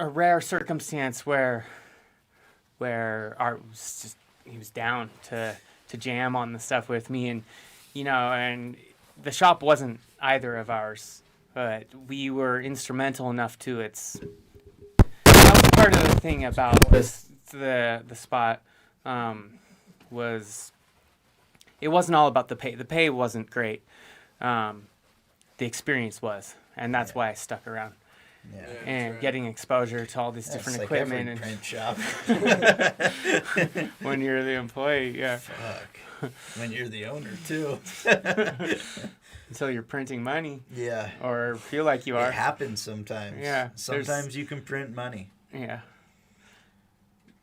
rare circumstance where Art was just, he was down to jam on the stuff with me, and and the shop wasn't either of ours, but we were instrumental enough to its. That was part of the thing about the spot, was it wasn't all about the pay. The pay wasn't great. The experience was, and that's why I stuck around. Yeah. And getting exposure to all these different equipment every and print shop. when you're the employee, Fuck. When you're the owner too. Until you're printing money. Yeah. Or feel like you are. It happens sometimes. Yeah. Sometimes you can print money. Yeah.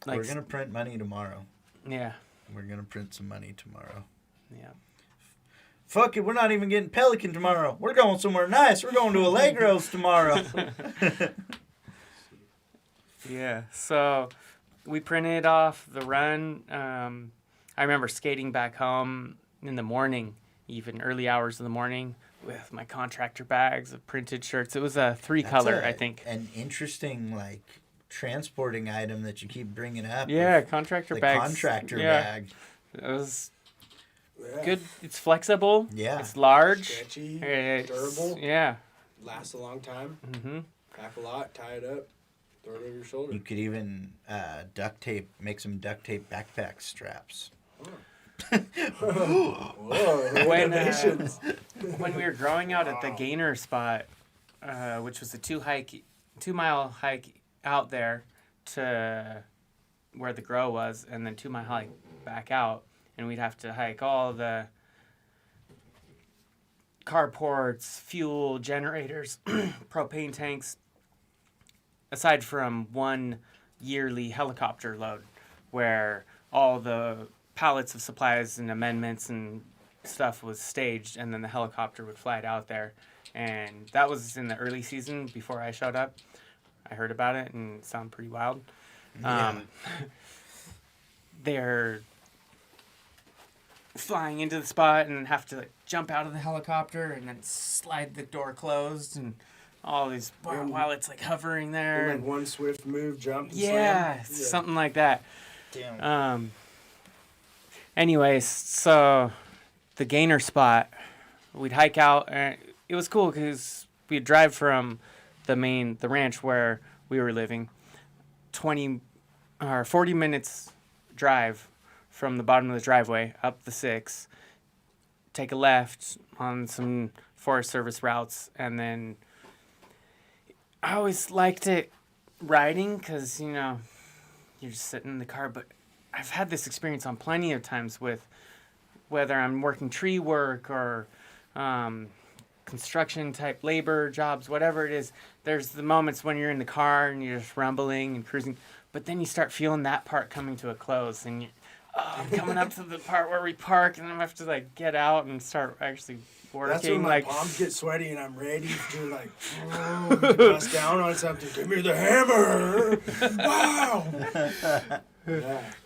We're gonna print money tomorrow. Yeah. We're gonna print some money tomorrow. Yeah. Fuck it, we're not even getting Pelican tomorrow. We're going somewhere nice. We're going to Allegro's tomorrow. Yeah, so we printed off the run. I remember skating back home in the morning, even early hours of the morning, with my contractor bags of printed shirts. It was a 3-color, I think. An interesting, transporting item that you keep bringing up. Yeah, contractor bags. Contractor bag. It was good. It's flexible. Yeah. It's large. Stretchy. It's Durable. Yeah. Lasts a long time. Mm-hmm. Pack a lot. Tie it up. Throw it over your shoulder. You could even make some duct tape backpack straps. Whoa. When we were growing out at the Gainer spot, which was a 2-mile hike out there to where the grow was, and then 2-mile hike back out, and we'd have to hike all the carports, fuel, generators, propane tanks, aside from one yearly helicopter load where all the pallets of supplies and amendments and stuff was staged, and then the helicopter would fly it out there. And that was in the early season before I showed up. I heard about it and it sounded pretty wild. They're flying into the spot and have to jump out of the helicopter and then slide the door closed and all these while it's hovering there. And one swift move, jump. And slam. Something like that. Damn. Anyways, so the gainer spot, we'd hike out, and it was cool because we'd drive from the ranch where we were living, 40 minutes drive from the bottom of the driveway up the 6, take a left on some Forest Service routes, and then I always liked it riding because, you're just sitting in the car, but I've had this experience on plenty of times with whether I'm working tree work or construction type labor jobs, whatever it is. There's the moments when you're in the car and you're just rumbling and cruising, but then you start feeling that part coming to a close, and I'm coming up to the part where we park, and I have to get out and start actually working. That's when my palms get sweaty and I'm ready to bust down on something. Give me the hammer! Wow!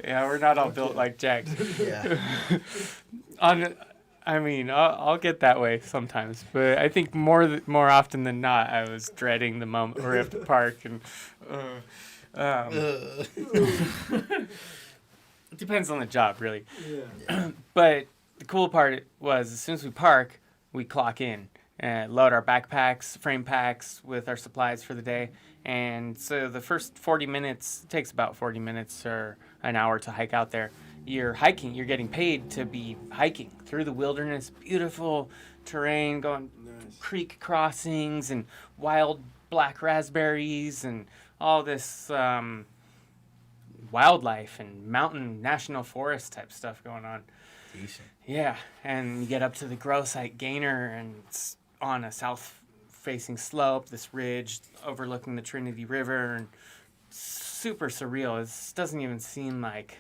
Yeah, we're not all built like Jack. Yeah. I'll get that way sometimes, but I think more often than not, I was dreading the moment where we have to park and. It depends on the job, really. Yeah. But the cool part was, as soon as we park, we clock in and load our backpacks, frame packs with our supplies for the day. And so the first 40 minutes, takes about 40 minutes or an hour to hike out there. You're hiking, you're getting paid to be hiking through the wilderness, beautiful terrain, going creek crossings and wild black raspberries and all this wildlife and mountain national forest type stuff going on. Decent. Yeah, and you get up to the grow site gainer, and it's on a south-facing slope, this ridge overlooking the Trinity River, and super surreal. It doesn't even seem like,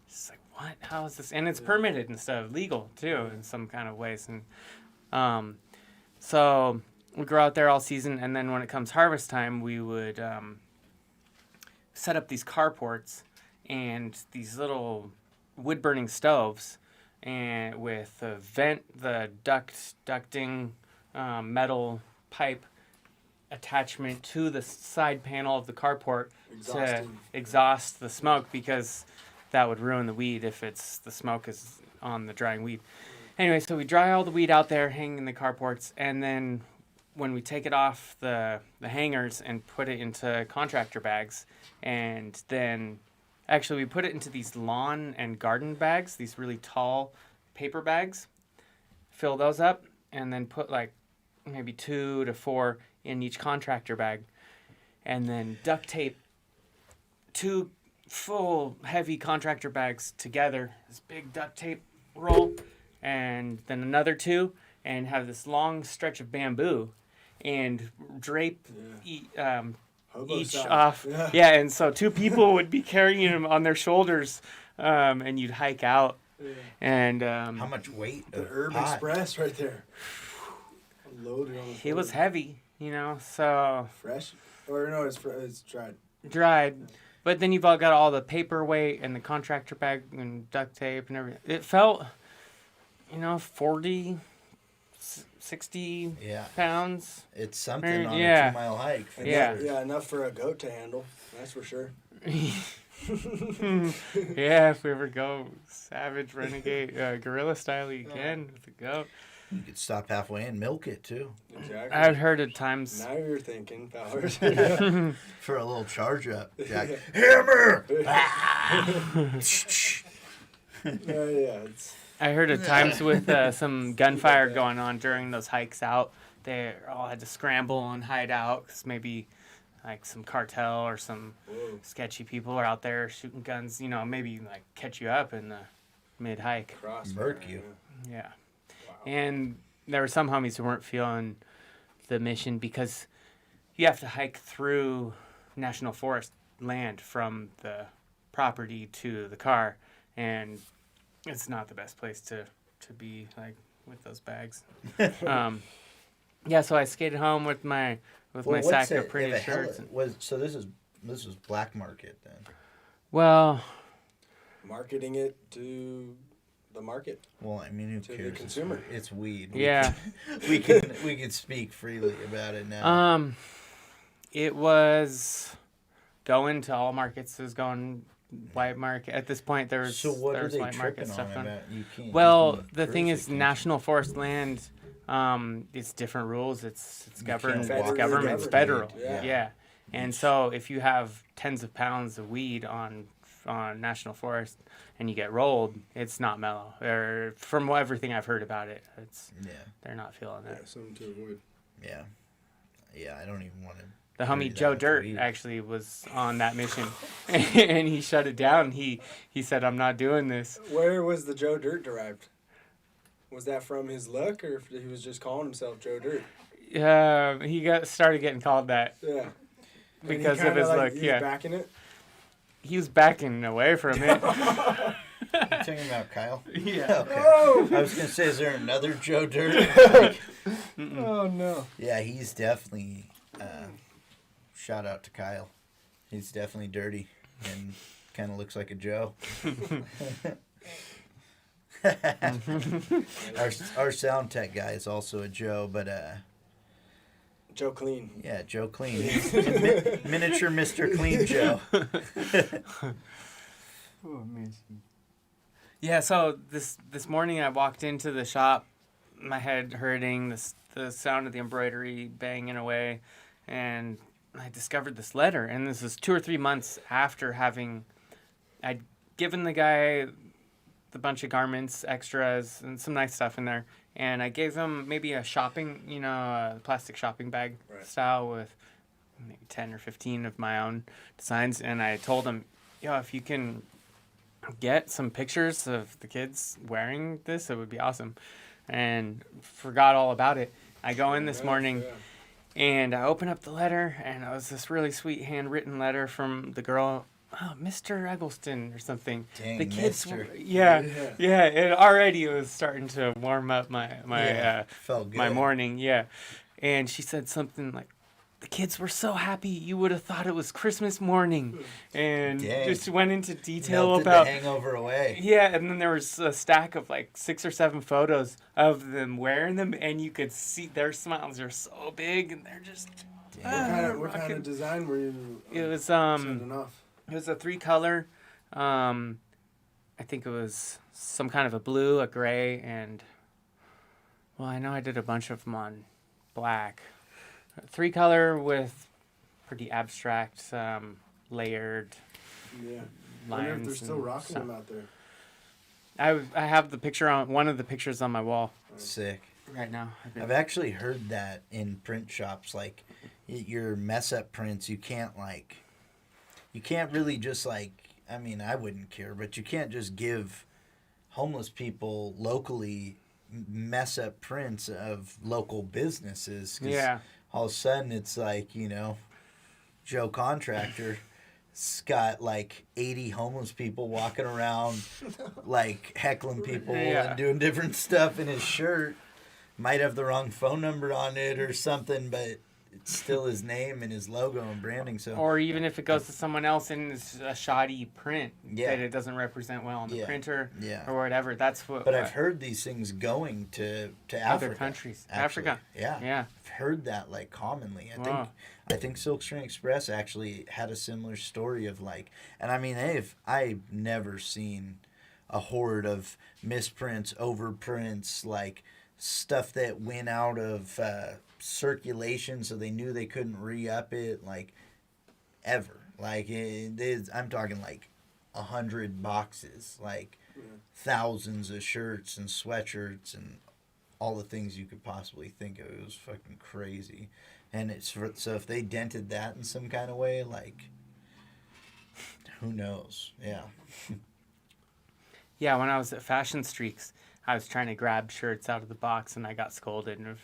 it's like, what? How is this? And it's permitted and stuff, legal too, in some kind of ways. And so we grow out there all season, and then when it comes harvest time, we would set up these carports and these little wood-burning stoves, and with the ducting metal pipe attachment to the side panel of the carport to exhaust the smoke, because that would ruin the weed if the smoke is on the drying weed. Anyway, so we dry all the weed out there, hang in the carports, and then when we take it off the hangers and put it into contractor bags, and then actually we put it into these lawn and garden bags, these really tall paper bags, fill those up, and then put maybe 2 to 4 in each contractor bag, and then duct tape 2 full heavy contractor bags together, this big duct tape roll, and then another 2, and have this long stretch of bamboo and drape each off. Yeah, and so 2 people would be carrying them on their shoulders, and you'd hike out. Yeah. And how much weight? The Herb Express right there. Loaded on the It was heavy, so. Fresh? Or no, it's dried. Dried. But then you've all got all the paperweight and the contractor bag and duct tape and everything. It felt, 40, 60 pounds. It's something on a 2-mile hike. Yeah, enough for a goat to handle. That's for sure. Yeah, if we ever go savage, renegade, guerrilla style, you can with the goat. You could stop halfway and milk it, too. Exactly. I've heard at times. Now you're thinking, Powers. For a little charge up, Jack. Hammer! I heard at times with some gunfire going on during those hikes out, they all had to scramble and hide out because maybe like some cartel or some sketchy people are out there shooting guns, maybe like catch you up in the mid-hike. Murk you. Yeah. Wow. And there were some homies who weren't feeling the mission because you have to hike through national forest land from the property to the car, and it's not the best place to be like with those bags. So I skated home with my sack of printed shirts. So this was black market then. Well, Marketing it to the market. Well, I mean, who To the cares? consumer. It's weed. yeah. We can speak freely about it now. It was going to all markets. It was going white market. At this point, there was So what there are was they white market tripping stuff on going. about? You can't. Well, you can the thing is, jurisdiction. national forest land, it's different rules. It's governed. can't It's walk government. It's through it. federal. Yeah. Yeah. And so if you have tens of pounds of weed on national forest and you get rolled, it's not mellow. Or from everything I've heard about it, they're not feeling Yeah, it. something to avoid. Yeah. Yeah, I don't even want to. The Carry homie that Joe much Dirt weed. actually was on that mission, and he shut it down. He said, "I'm not doing this." Where was the Joe Dirt derived? Was that from his look, or if he was just calling himself Joe Dirt? He started getting called that Yeah. because And he of his kinda, look. he's Yeah, backing it. he was backing away from it. You talking about Kyle? Yeah. Okay. Oh! I was gonna say, is there another Joe Dirt? Oh, no. Yeah, he's definitely. Shout out to Kyle. He's definitely dirty and kind of looks like a Joe. our sound tech guy is also a Joe, but Joe Clean. yeah, Joe Clean. He's miniature Mr. Clean Joe. Oh, amazing. Yeah. So this morning I walked into the shop, my head hurting, the sound of the embroidery banging away, and I discovered this letter. And this was 2 or 3 months after I'd given the guy the bunch of garments, extras, and some nice stuff in there. And I gave him maybe a shopping, a plastic shopping bag style with maybe 10 or 15 of my own designs. And I told him, if you can get some pictures of the kids wearing this, it would be awesome. And forgot all about it. I go in this morning and I open up the letter, and it was this really sweet handwritten letter from the girl. Oh, Mr. Eggleston or something. Dang, the kids, Mr. yeah. It already was starting to warm up my felt good. my morning, yeah. And she said something like, "The kids were so happy you would have thought it was Christmas morning," and Dang. just went into detail Melted about the hangover away. Yeah, and then there was a stack of like 6 or 7 photos of them wearing them, and you could see their smiles are so big, and they're just. What kind of design were you It was sending off? It was a 3-color. I think it was some kind of a blue, a gray, and I know I did a bunch of them on black. 3-color with pretty abstract, layered Yeah. I wonder if lines. they're still and rocking stuff. them out there. I have the picture on one of the pictures on my wall Sick. right now. I've actually heard that in print shops, like your mess up prints, you can't really just I mean, I wouldn't care, but you can't just give homeless people locally mess up prints of local businesses. 'Cause Yeah. all of a sudden it's Joe Contractor got 80 homeless people walking around heckling people and doing different stuff in his shirt. Might have the wrong phone number on it or something, but it's still his name and his logo and branding. So, or even if it goes to someone else and it's a shoddy print Yeah. that it doesn't represent well on the Yeah. printer Yeah. or whatever. That's what. but I've heard these things going to Africa. Other countries. actually. Africa. Yeah. Yeah. I've heard that commonly. Wow. I think Silk String Express actually had a similar story of and I mean I've never seen a horde of misprints, overprints, stuff that went out of circulation so they knew they couldn't re-up it ever. I'm talking 100 boxes, thousands of shirts and sweatshirts and all the things you could possibly think of. It was fucking crazy. And so if they dented that in some kind of way, like, who knows? Yeah. Yeah, when I was at Fashion Streaks, I was trying to grab shirts out of the box, and I got scolded. And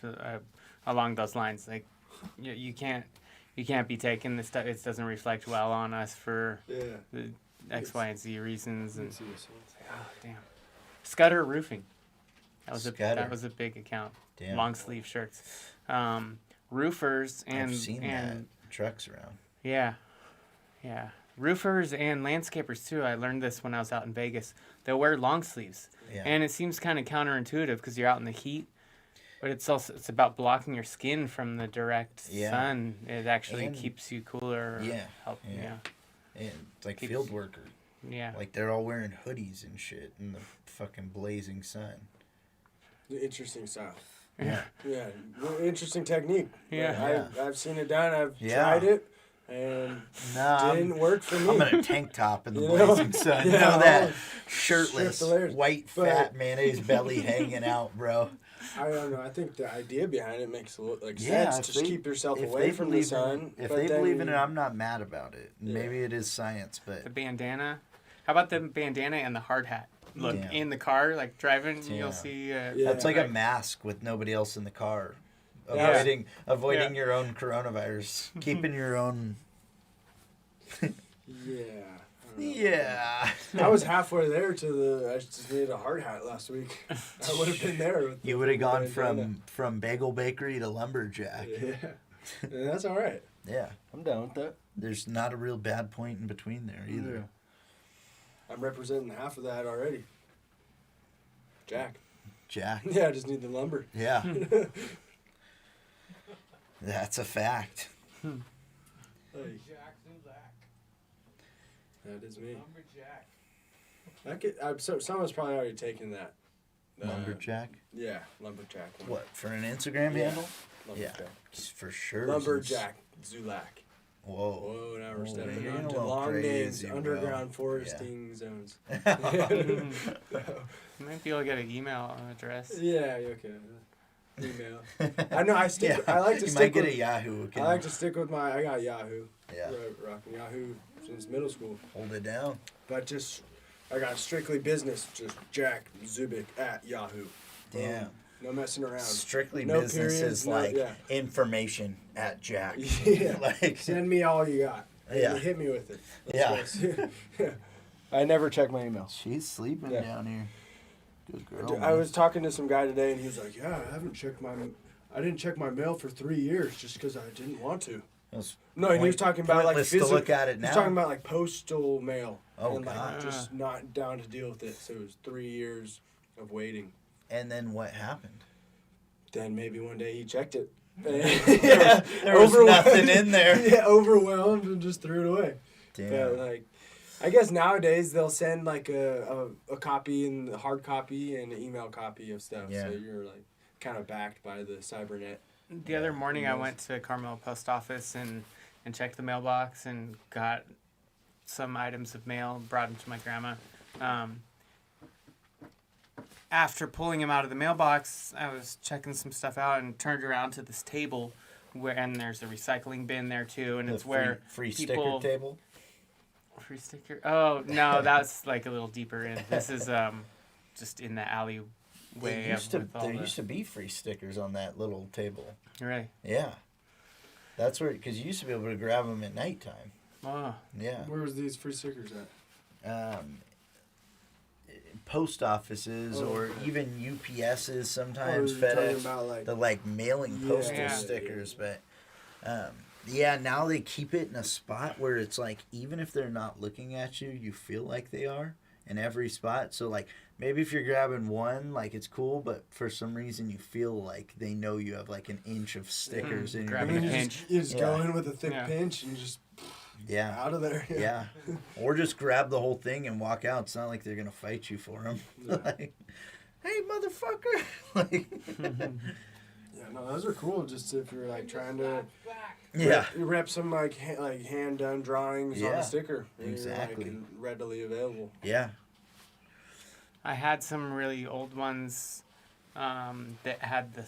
along those lines, like, you can't be taking this stuff. It doesn't reflect well on us for the X, Y, and Z reasons. And it's like, oh damn, Scudder Roofing. That was a big account. Damn. Long sleeve shirts, roofers and I've seen that. Trucks around. Yeah. Roofers and landscapers too. I learned this when I was out in Vegas. They'll wear long sleeves, and it seems kind of counterintuitive because you're out in the heat. But it's about blocking your skin from the direct sun. It actually keeps you cooler. Yeah. And it's like field worker. Yeah. Like they're all wearing hoodies and shit in the fucking blazing sun. Interesting style. Yeah. Yeah. Interesting technique. Yeah. I've seen it done. I've tried it. And didn't work for me. I'm in a tank top in the blazing sun. You know that? Shirtless, white, fat mayonnaise belly hanging out, bro. I don't know. I think the idea behind it makes sense. Just keep yourself away from the sun. If they believe in it, I'm not mad about it. Maybe it is science, but... The bandana. How about the bandana and the hard hat? Look, in the car, like driving, you'll see... That's like a mask with nobody else in the car. Avoiding your own coronavirus. Keeping your own... Yeah. I was halfway there I just needed a hard hat last week. I would have been there. You would have gone from bagel bakery to lumberjack. Yeah. And that's all right. Yeah. I'm down with that. There's not a real bad point in between there either. Yeah. I'm representing half of that already. Jack. Yeah, I just need the lumber. Yeah. That's a fact. Jack Zulak. That is me. Lumberjack. Someone's probably already taken that. Lumberjack? Yeah, lumberjack. What, for an Instagram handle? Lumberjack. Yeah, for sure. Lumberjack Zulak. Whoa. Now we're stepping you're onto a little long names, crazy, bro. underground foresting zones. You might be able to get an email address. Yeah, okay. Email. I know. I like to stick. You might get a Yahoo account. I like to stick with I got Yahoo. Yeah. Rocking Yahoo since middle school. Hold it down. But I got strictly business. Just Jack Zubik at Yahoo. Damn. No messing around. Strictly no business periods, is information at Jack. Yeah. Like, send me all you got. Yeah. And hit me with it. Yeah. I never check my email. She's sleeping down here. Good girl. I was talking to some guy today, and he was like, "Yeah, I didn't check my mail for 3 years just because I didn't want to." No, and he was talking about like physical. Look at it now. He was talking about like postal mail. Oh, and God. like just not down to deal with it. So it was 3 years of waiting. And then what happened? Then maybe one day he checked it. Yeah, there was nothing in there. Yeah, overwhelmed and just threw it away. Damn. But like, I guess nowadays they'll send like a copy and a hard copy and an email copy of stuff. Yeah. So you're like kind of backed by the cybernet. The other morning I went to Carmel Post Office and checked the mailbox and got some items of mail, brought them to my grandma. After pulling them out of the mailbox, I was checking some stuff out and turned around to this table and there's a recycling bin there too, and it's where free people... sticker table. Free sticker? Oh no, that's like a little deeper in. This is just in the alleyway. There used to be free stickers on that little table. Really? Yeah. That's where, because you used to be able to grab them at nighttime. Oh. Yeah. Where was these free stickers at? Post offices or even UPSs sometimes, FedEx, about the like mailing postal stickers. But now they keep it in a spot where it's like, even if they're not looking at you, you feel like they are in every spot. So like maybe if you're grabbing one, like it's cool, but for some reason you feel like they know you have like an inch of stickers in your Grabbing a pinch. You just go in with a thick pinch and just out of there. Yeah. Or just grab the whole thing and walk out. It's not like they're going to fight you for them. Like, hey, motherfucker. Like, no, those are cool. Just if you're like trying to rep some like hand done drawings on a sticker. Exactly. You're, like, readily available. Yeah. I had some really old ones that had the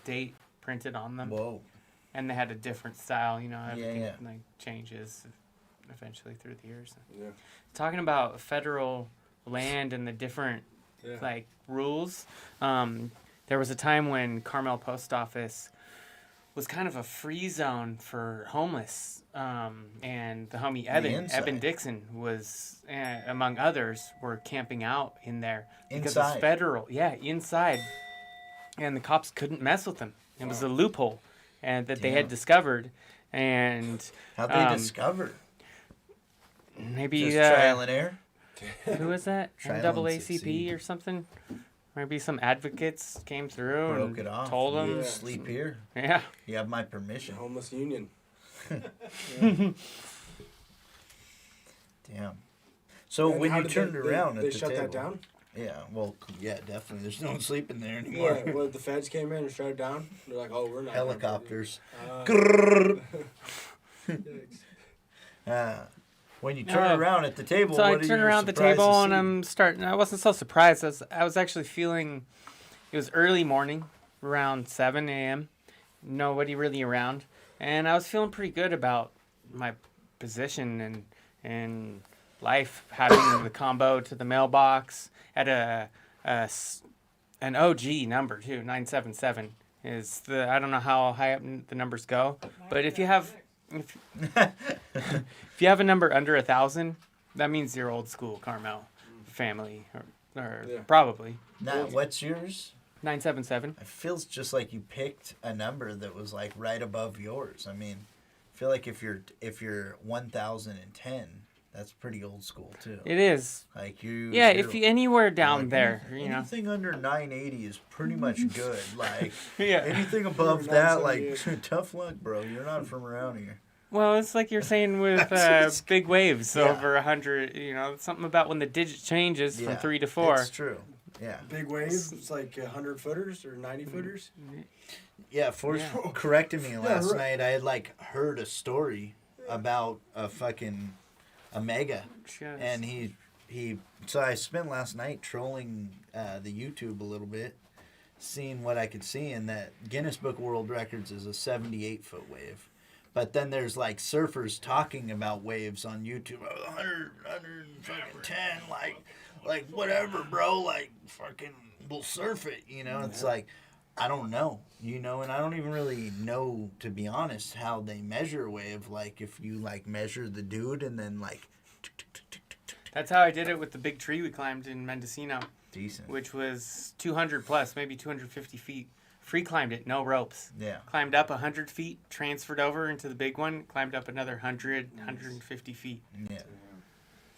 date printed on them. Whoa. and they had a different style. You know, everything Yeah. like changes eventually through the years. Yeah. Talking about federal land and the different Yeah. like rules. There was a time when Carmel Post Office was kind of a free zone for homeless, and the homie Eben inside. Dixon was, among others, were camping out in there because Inside. it's federal. Yeah, inside, and the cops couldn't mess with them. It was a loophole, and that they had Damn. discovered, and How'd they discover? maybe Just trial and error? who was that? Trial and NAACP succeed. or something. Maybe some advocates came through Broke and it off. told them. You Yeah. sleep here. Yeah. You have my permission. Homeless union. Damn. So And when how you did turned around they at the shut table, that down? yeah, well, yeah, definitely. There's no one sleeping there anymore. Yeah, well, the feds came in and shut it down. They're like, "Oh, we're not." Helicopters. Grrrr. When you turn around at the table, So I what are turn you around the surprised table to and see? I'm starting. I wasn't so surprised. I was actually feeling. It was early morning, around 7 a.m. Nobody really around, and I was feeling pretty good about my position and life, having the combo to the mailbox at an OG number too. 977 is the. I don't know how high up the numbers go, but if you have. If you have a number under 1,000, that means you're old school Carmel family, or Yeah. probably Now, what's yours? 977. It feels just like you picked a number that was like right above yours. I mean, I feel like if you're 1010, that's pretty old school too. It is. Like you. Yeah, you're- if you anywhere down like, there, you know. anything under 980 is pretty much good. Like Yeah. anything above that, like 978. tough luck, bro. You're not from around here. Well, it's like you're saying with big waves Yeah. over 100. You know, something about when the digit changes from 3 to 4. That's true. Yeah. Big waves. It's like 100 footers or 90 footers. Yeah, Forrest Yeah. corrected me last right. night. I had like heard a story about a mega, Just- and he so I spent last night trolling the YouTube a little bit, seeing what I could see, and that Guinness Book of World Records is a 78-foot wave. But then there's like surfers talking about waves on YouTube. 100, 110, like whatever, bro. Like fucking, we'll surf it. You know, it's like, I don't know. You know, and I don't even really know, to be honest, how they measure a wave. Like if you like measure the dude and then like, That's how I did it with the big tree we climbed in Mendocino, decent. which was 200 plus, maybe 250 feet. Free climbed it, no ropes. Yeah. Climbed up 100 feet, transferred over into the big one, climbed up another 100, 150 feet. Yeah.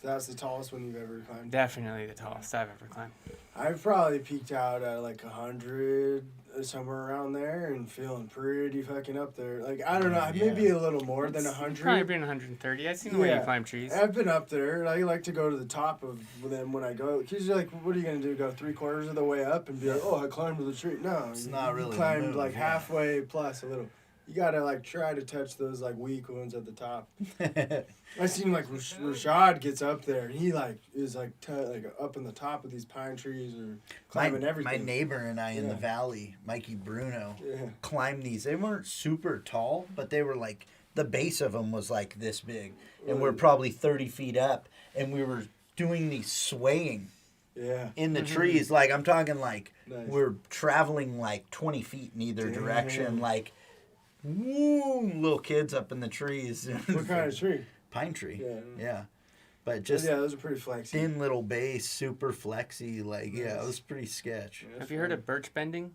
That's the tallest one you've ever climbed. Definitely the tallest I've ever climbed. I've probably peaked out at like 100, somewhere around there, and feeling pretty fucking up there. Like, I don't know, Yeah. maybe a little more than Probably 100. been 130. I've seen the way you Yeah. climb trees. I've been up there. I like to go to the top of them when I go. Because you're like, what are you going to do? Go 3/4 of the way up and be like, oh, I climbed to the tree? No. It's you- not you really the climbed move, like yeah. halfway plus a little. You got to like try to touch those like weak ones at the top. I seen like Rashad gets up there and he like is like up in the top of these pine trees or climbing my everything. neighbor and I in the Yeah. valley, Mikey Bruno, Yeah. climbed these. They weren't super tall, but they were like, the base of them was like this big. And we're probably 30 feet up. And we were doing these swaying Yeah. in the trees. Like, I'm talking like, Nice. we're traveling like 20 feet in either Damn. direction. Like, woo, little kids up in the trees. What kind of tree? Pine tree. Yeah. Yeah. But just Yeah, those are pretty flexy. thin little base, super flexy. Like, yeah, it was pretty sketch. Have you heard of birch bending?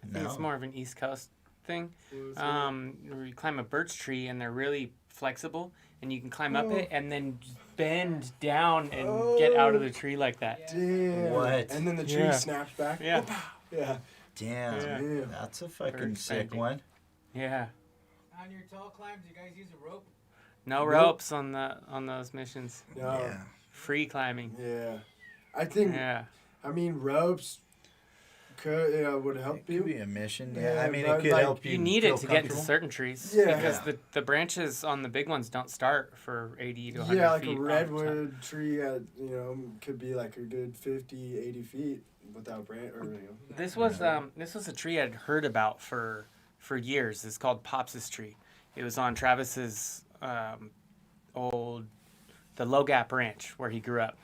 I think it's No. more of an East Coast thing. Where you climb a birch tree and they're really flexible, and you can climb up it and then bend down and get out of the tree like that. Damn. What? And then the tree Yeah. snaps back. Yeah. Yeah. Damn. Yeah. That's a fucking Birch sick bending. one. Yeah. On your tall climbs, you guys use a rope? No Nope. ropes on those missions. No. Yeah. Free climbing. Yeah. I think, Yeah. I mean, ropes would help It could you. be a mission. Yeah, Yeah, I mean, it but, could like, help you. You need feel it to get into comfortable. certain trees. Yeah. Because the branches on the big ones don't start for 80 to 100 Yeah, like feet. a off the top. redwood tree at, could be like a good 50, 80 feet without branch, or, This was a tree I'd heard about for for years. It's called Pops's tree. It was on Travis's the Low Gap Ranch where he grew up.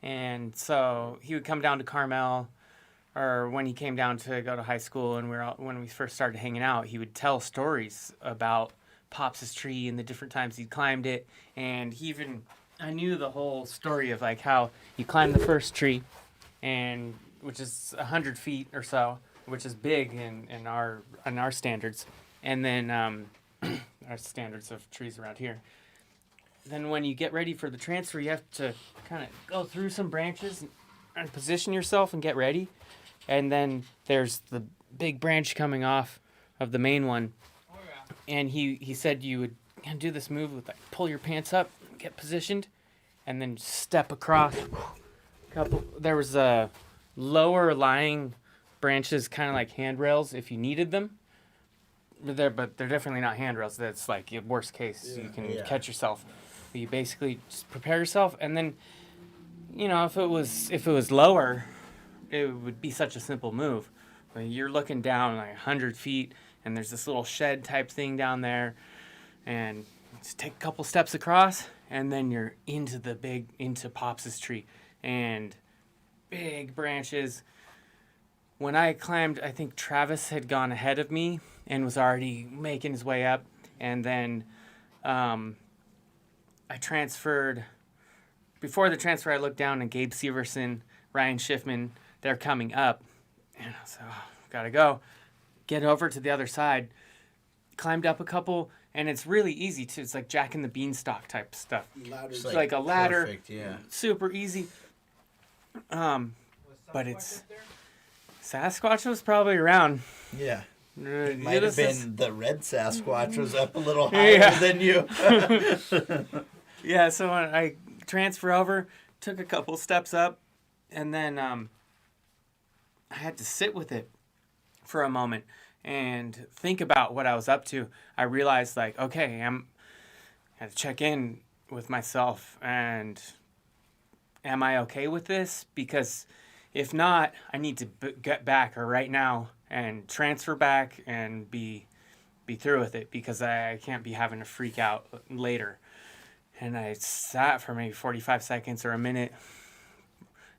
And so he would come down to Carmel, or when he came down to go to high school and when we first started hanging out, he would tell stories about Pops's tree and the different times he'd climbed it. And I knew the whole story of like how you climb the first tree, and which is 100 feet or so, which is big in our standards. And then our standards of trees around here. Then when you get ready for the transfer, you have to kind of go through some branches and position yourself and get ready. And then there's the big branch coming off of the main one. Oh, yeah. And he said you would do this move with like pull your pants up, get positioned, and then step across. There was lower lying branches, kind of like handrails if you needed them. But they're definitely not handrails. That's like worst case. You can catch yourself. You basically just prepare yourself, and then, if it was lower, it would be such a simple move. But you're looking down like 100 feet, and there's this little shed type thing down there, and just take a couple steps across, and then you're into Pops's tree, and big branches. When I climbed, I think Travis had gone ahead of me and was already making his way up, and then I transferred. Before the transfer, I looked down and Gabe Severson, Ryan Schiffman, they're coming up. And I was like, gotta go. Get over to the other side. Climbed up a couple, and it's really easy too. It's like Jack and the Beanstalk type stuff. Ladders. It's like a ladder. Perfect, yeah. Super easy. Was But Sasquatch it's... up there? Sasquatch was probably around. Yeah. It Might have been the red Sasquatch was up a little higher than you. Yeah, so when I transfer over, took a couple steps up, and then I had to sit with it for a moment and think about what I was up to. I realized, like, okay, I had to check in with myself, and am I okay with this? Because if not, I need to get back right now and transfer back and be through with it, because I can't be having to freak out later. And I sat for maybe 45 seconds or a minute,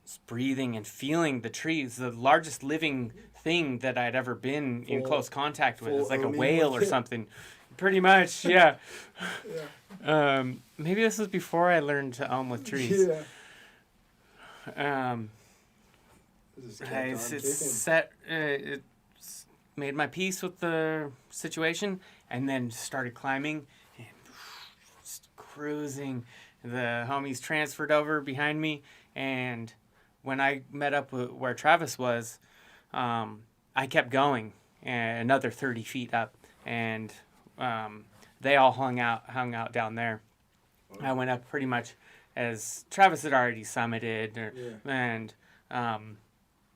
just breathing and feeling the trees. The largest living thing that I'd ever been in close contact with. It's like a whale or something. Pretty much, yeah. Maybe this was before I learned to own with trees. Yeah. It made my peace with the situation, and then started climbing and just cruising. The homies transferred over behind me, and when I met up with where Travis was, I kept going another 30 feet up, and they all hung out down there. I went up pretty much as Travis had already summited,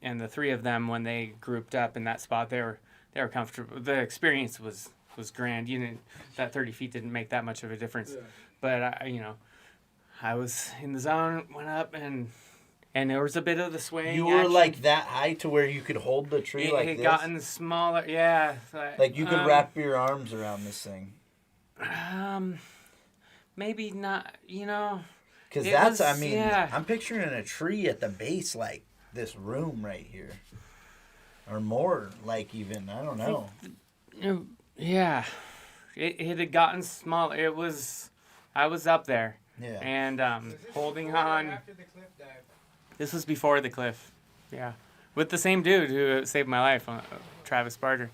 and the three of them, when they grouped up in that spot, they were comfortable. The experience was grand. That 30 feet didn't make that much of a difference, but I was in the zone, went up, and there was a bit of the swaying. You were action. like that high to where you could hold the tree like this? It gotten smaller, yeah. Like you could wrap your arms around this thing. Maybe not, Because yeah. I'm picturing a tree at the base like this room right here. Or more, like even, I don't know. Yeah. It had gotten smaller. I was up there. Yeah. And Was this holding before or on. After the cliff dive? This was before the cliff. Yeah. With the same dude who saved my life, Travis Barter.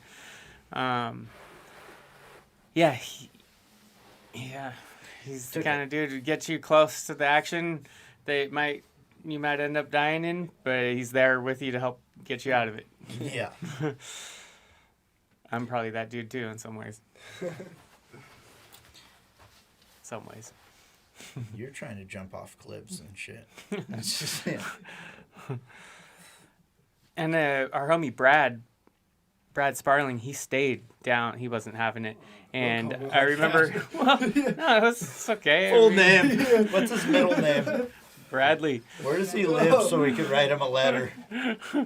He's the kind of dude who gets you close to the action you might end up dying in, but he's there with you to help get you out of it. Yeah. I'm probably that dude too in some ways. Some ways. You're trying to jump off cliffs and shit. That's just it. And our homie Brad Sparling, he stayed down. He wasn't having it. And I remember, it's okay. Full name. What's his middle name? Bradley. Where does he live so we could write him a letter?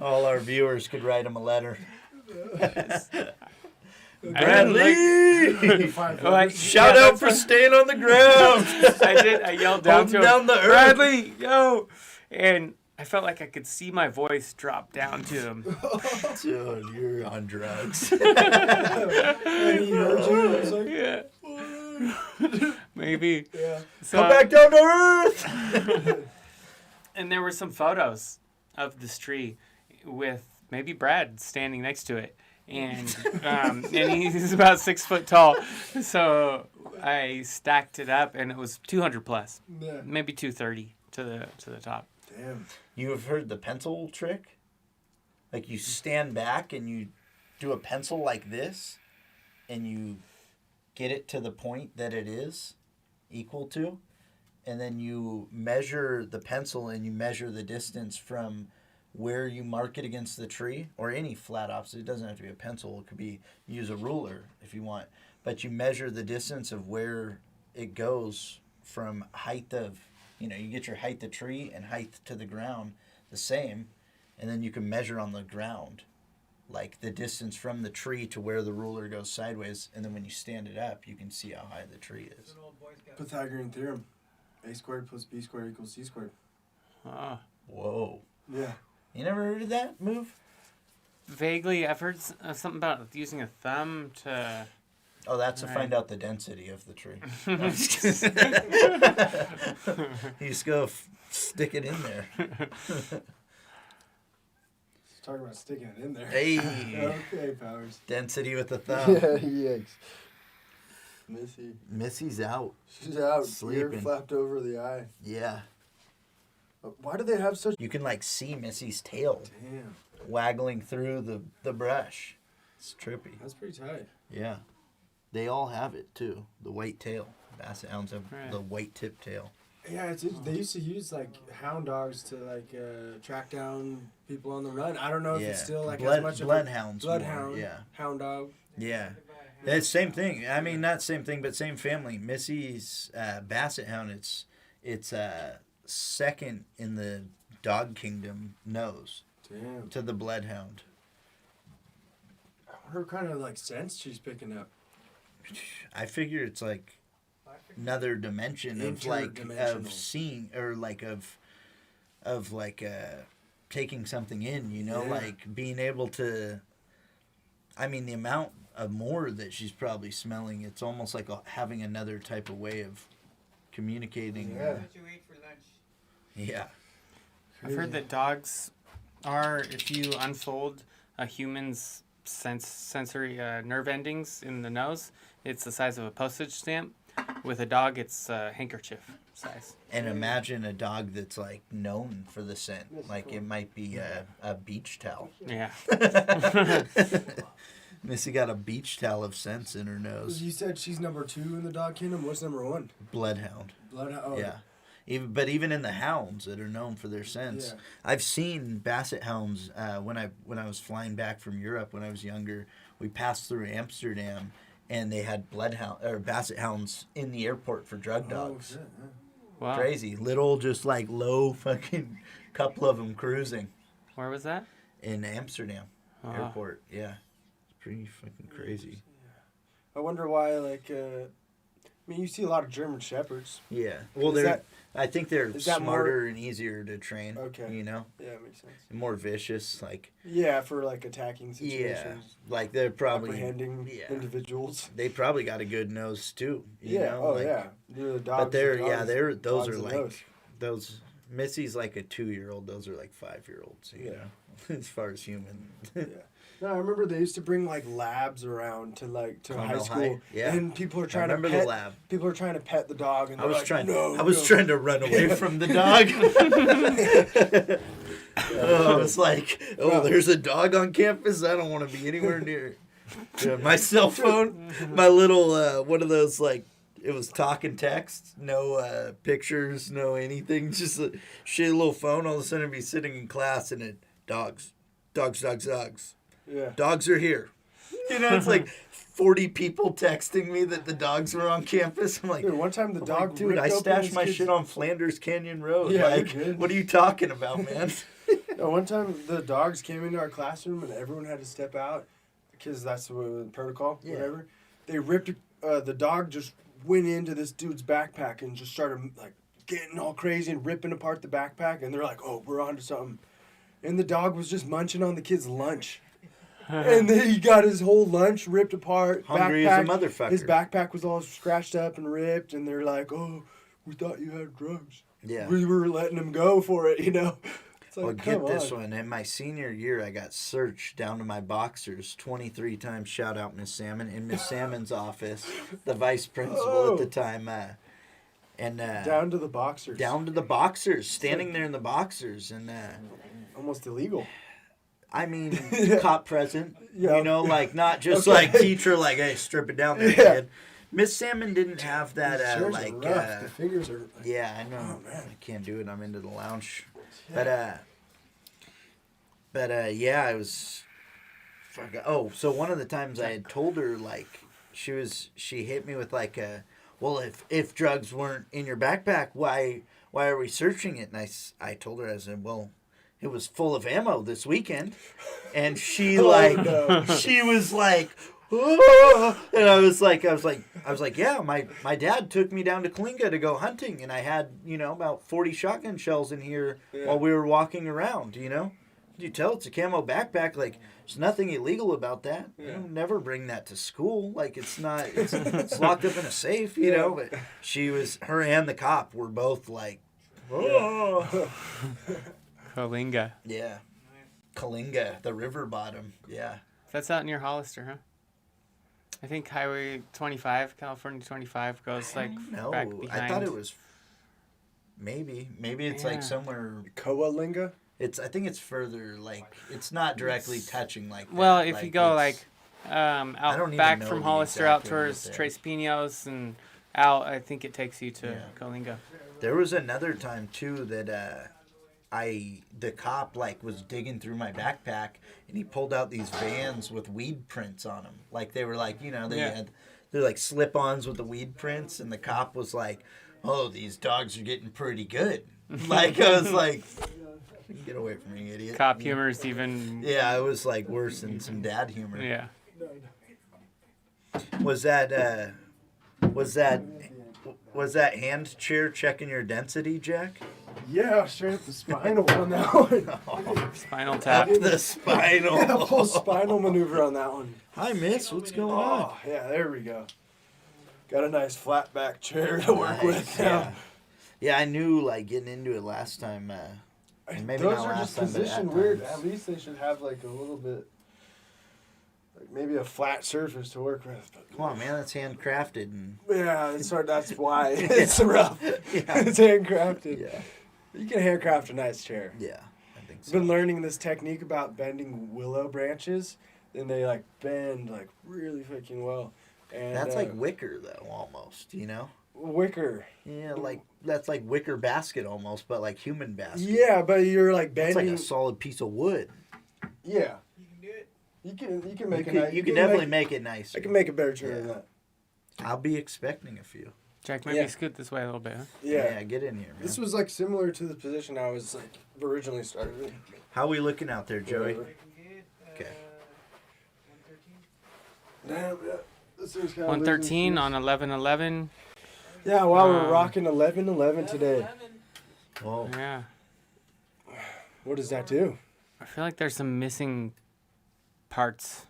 All our viewers could write him a letter. Bradley! Five Shout out for staying on the ground. I yelled down to him, down the earth. Bradley, yo! And I felt like I could see my voice drop down to him. Dude, you're on drugs. And he heard you. He was like, Yeah. Maybe. yeah. So, Come back down to earth. and there were some photos of this tree with maybe Brad standing next to it. And he's about 6 foot tall. So I stacked it up, and it was 200 plus, Yeah. maybe 230 to the top. Damn. You have heard the pencil trick? Like you stand back and you do a pencil like this, and you get it to the point that it is equal to, and then you measure the pencil and you measure the distance from where you mark it against the tree, or any flat opposite. It doesn't have to be a pencil. It could be, use a ruler if you want. But you measure the distance of where it goes from height of, you get your height to tree and height to the ground the same. And then you can measure on the ground, like the distance from the tree to where the ruler goes sideways. And then when you stand it up, you can see how high the tree is. Pythagorean theorem. A squared plus B squared equals C squared. Whoa. Yeah. You never heard of that move? Vaguely, I've heard something about using a thumb to... Oh, that's to Right. find out the density of the tree. You just go stick it in there. Let's talk about sticking it in there. Hey, Okay, Powers. density with the thumb. yikes. Missy. Missy's out. She's out. Ear Sleeping. flapped over the eye. Yeah. Why do they have such... You can see Missy's tail Damn. waggling through the brush. It's trippy. That's pretty tight. Yeah. They all have it too. The white tail. Basset hounds have Right. the white tip tail. Yeah, they used to use hound dogs to track down people on the run. I don't know if it's still as much of a bloodhounds. bloodhound. Yeah. Hound dog. Yeah. It's same thing. I mean, not same thing, but same family. Missy's basset hound. It's second in the dog kingdom nose Damn. to the bloodhound. I wonder what kind of sense she's picking up. I figure it's another dimension of Interdimensional. seeing, or of taking something in, Yeah. being able to. I mean, the amount of more that she's probably smelling, it's almost like having another type of way of communicating. Yeah. What you ate for lunch? Yeah. I've heard that dogs are, if you unfold a human's sensory nerve endings in the nose, it's the size of a postage stamp. With a dog, it's a handkerchief size. And imagine a dog that's known for the scent. It might be a beach towel. Yeah. Missy got a beach towel of scents in her nose. You said she's number 2 in the dog kingdom. What's number 1? Bloodhound. Bloodhound. Oh. Yeah. Even in the hounds that are known for their scents. Yeah. I've seen basset hounds when I was flying back from Europe when I was younger. We passed through Amsterdam, and they had basset hounds in the airport for drug dogs. Oh, shit. Yeah. Wow. Crazy. Little, just low fucking couple of them cruising Where was that? in Amsterdam Oh. airport. Yeah. It's pretty fucking crazy. I wonder why, you see a lot of German Shepherds. Yeah. Well, Is that- I think they're is that smarter and easier to train. Okay. Yeah, Yeah, it makes sense. more vicious. Yeah, for attacking Yeah. situations. They're probably Apprehending yeah. individuals. They probably got a good nose too. You Yeah. know? Oh, yeah. They're the dogs. But they're the yeah dogs- they're those dogs are of nose. those. Missy's a 2-year-old. Those are 5-year-olds. You Yeah. know, as far as human. Yeah. No, I remember they used to bring labs around to high Carmel school, High? Yeah. and people are I trying to remember pet. the lab. People are trying to pet the dog, and I was trying. No, I was no. trying to run away from the dog. I was there's a dog on campus. I don't want to be anywhere near. Yeah, my cell phone, my little one of those it was talk and text, no pictures, no anything, just a shitty little phone. All of a sudden, I'd be sitting in class and dogs. Yeah. Dogs are here. It's 40 people texting me that the dogs were on campus. I'm Dude, one time the dog. dude, I ripped open stashed this my kid's- shit on Flanders Canyon Road. Yeah, you did. What are you talking about, man? No, one time the dogs came into our classroom and everyone had to step out. The because that's the protocol, Yeah. whatever. They ripped, the dog just went into this dude's backpack and just started, like, getting all crazy and ripping apart the backpack. And they're like, oh, we're on to something. And the dog was just munching on the kid's lunch. And then he got his whole lunch ripped apart. Hungry as a motherfucker. His backpack was all scratched up and ripped. And they're like, oh, we thought you had drugs. Yeah. We were letting him go for it, you know. It's like, Well, come get this on. one. In my senior year, I got searched down to my boxers 23 times. Shout out Miss Salmon. In Miss Salmon's office, the vice principal at the time. Down to the boxers. Down to the boxers. Standing there in the boxers. And Almost illegal. I mean, cop present. Yeah. You know, like not just Okay. like teacher, like, hey, strip it down there, Yeah. kid. Miss Salmon didn't have that, These chairs like, are rough. The fingers are. Like, yeah, I know. Oh, man. I can't do it. I'm into the lounge. Yeah. But yeah, I was. Oh, so one of the times I had told her, like, she hit me with like well, if drugs weren't in your backpack, why are we searching it? And I told her, I said, well, it was full of ammo this weekend, and she she was like. "Oh," and I was like, yeah, my dad took me down to Kalinga to go hunting, and I had, about 40 shotgun shells in here while we were walking around, You tell it's a camo backpack, like, there's nothing illegal about that. Yeah. Never bring that to school. Like, it's not, it's locked up in a safe, but her and the cop were both like, oh. Kalinga. Yeah. Kalinga, the river bottom, yeah. That's out near Hollister, huh? I think Highway 25, California 25 goes like No, back behind. I thought it was maybe it's like somewhere. Coalinga? I think it's further, like it's not directly touching like. Well, that. if you go like don't out even back know from the Hollister exact out limit towards there. Tres Pinos and out, I think it takes you to Yeah. Kalinga. There was another time too that the cop like was digging through my backpack and he pulled out these Vans with weed prints on them. Like they were like, they're like slip-ons with the weed prints, and the cop was like, "Oh, these dogs are getting pretty good." Like I was like, "Get away from me, idiot." Cop humor is even. Yeah, it was like worse than some dad humor. Yeah. Was that hand chair checking your density, Jack? Yeah, straight up the spinal on that one. Spinal Up tap. the spinal. Yeah, full spinal maneuver on that one. Hi, miss. What's going on? Oh, yeah, there we go. Got a nice flat back chair to work with now. Yeah. Yeah, I knew like getting into it last time. Maybe Those not are last just time, but at positioned weird. times. At least they should have like a little bit, like maybe a flat surface to work with. But Come on, man. That's handcrafted. And yeah, it's hard. That's why it's rough. Yeah. It's handcrafted. Yeah. You can handcraft a nice chair. Yeah, I think so. Been learning this technique about bending willow branches, and they like bend like really freaking well. And That's like wicker, though, almost. wicker. Yeah, like that's like wicker basket almost, but like human basket. Yeah, but you're like It's bending. like a solid piece of wood. Yeah, You can do it. you can You make can, it. you can definitely make it nicer. I can make a better chair than Yeah. that. I'll be expecting a few. Jack, maybe Yeah. scoot this way a little bit, huh? Yeah. Get in here, man. This was like similar to the position I was like originally started in. How we looking out there, Joey? Whatever. Good. Okay. 113. Damn, yeah. This thing's kinda 113 losing on 1111. its- Yeah, wow, we're Um, rocking 11-11 today. 11. Whoa. Yeah. What does that do? I feel like there's some missing parts.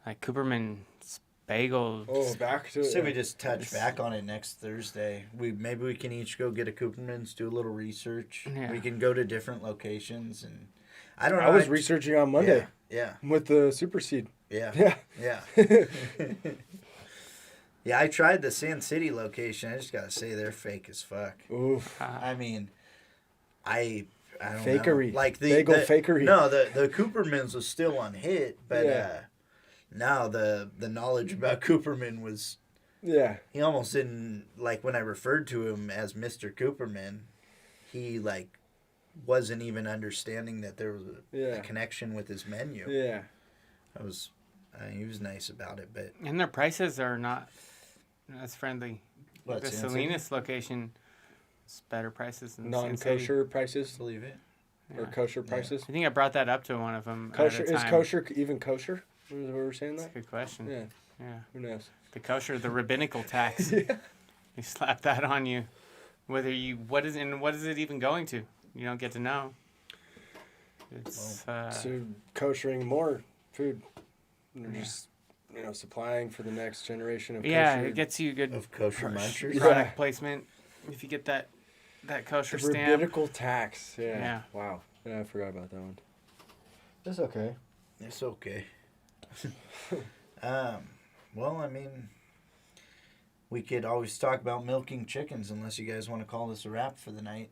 Like Cooperman's bagel. Oh, back to it. So we just touch back on it next Thursday. Maybe we can each go get a Cooperman's, do a little research. Yeah. We can go to different locations, and I don't know. I was researching on Monday Yeah. with the Super Seed. Yeah. Yeah. Yeah. Yeah, I tried the Sand City location. I just gotta say they're fake as fuck. Oof. I mean, I don't Fakery. know. Like Bagel fakery. No, the Cooperman's was still on hit, but Yeah. now the knowledge about Cooperman was Yeah. he almost didn't like when I referred to him as Mr. Cooperman, he like wasn't even understanding that there was a connection with his menu. Yeah. He was nice about it, but And their prices are not as friendly. What, The Sand City? Salinas location is better prices than Sand City. Non-kosher prices believe it. or Yeah. kosher prices. I think I brought that up to one of them. Kosher at a is time. kosher even kosher? What we're saying That's a that? good question. Yeah. Yeah. Who knows? The kosher, the rabbinical tax. Yeah. They slap that on you. Whether you what is it even going to? You don't get to know. It's So koshering more food. They're Yeah. just supplying for the next generation of yeah, kosher. it gets you good Of kosher munchers. Yeah. product placement if you get that kosher the stamp. rabbinical tax. Yeah. Yeah. Wow. Yeah, I forgot about that one. It's okay. It's okay. Well, I mean, we could always talk about milking chickens unless you guys want to call this a wrap for the night.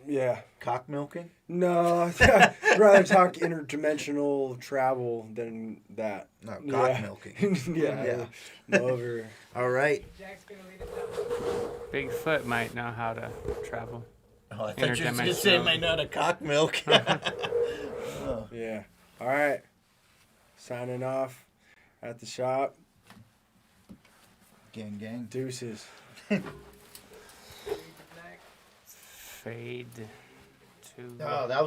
Yeah. Cock milking? No, I'd rather talk interdimensional travel than that. No, cock Yeah. milking. Yeah. I'm over. All right. Jack's gonna lead us out. Bigfoot might know how to travel. Oh, I thought you were going to say Interdimensional. might not a cock milk. Oh. Yeah. All right. Signing off at the shop. Gang, gang. Deuces. Fade to. Oh, that was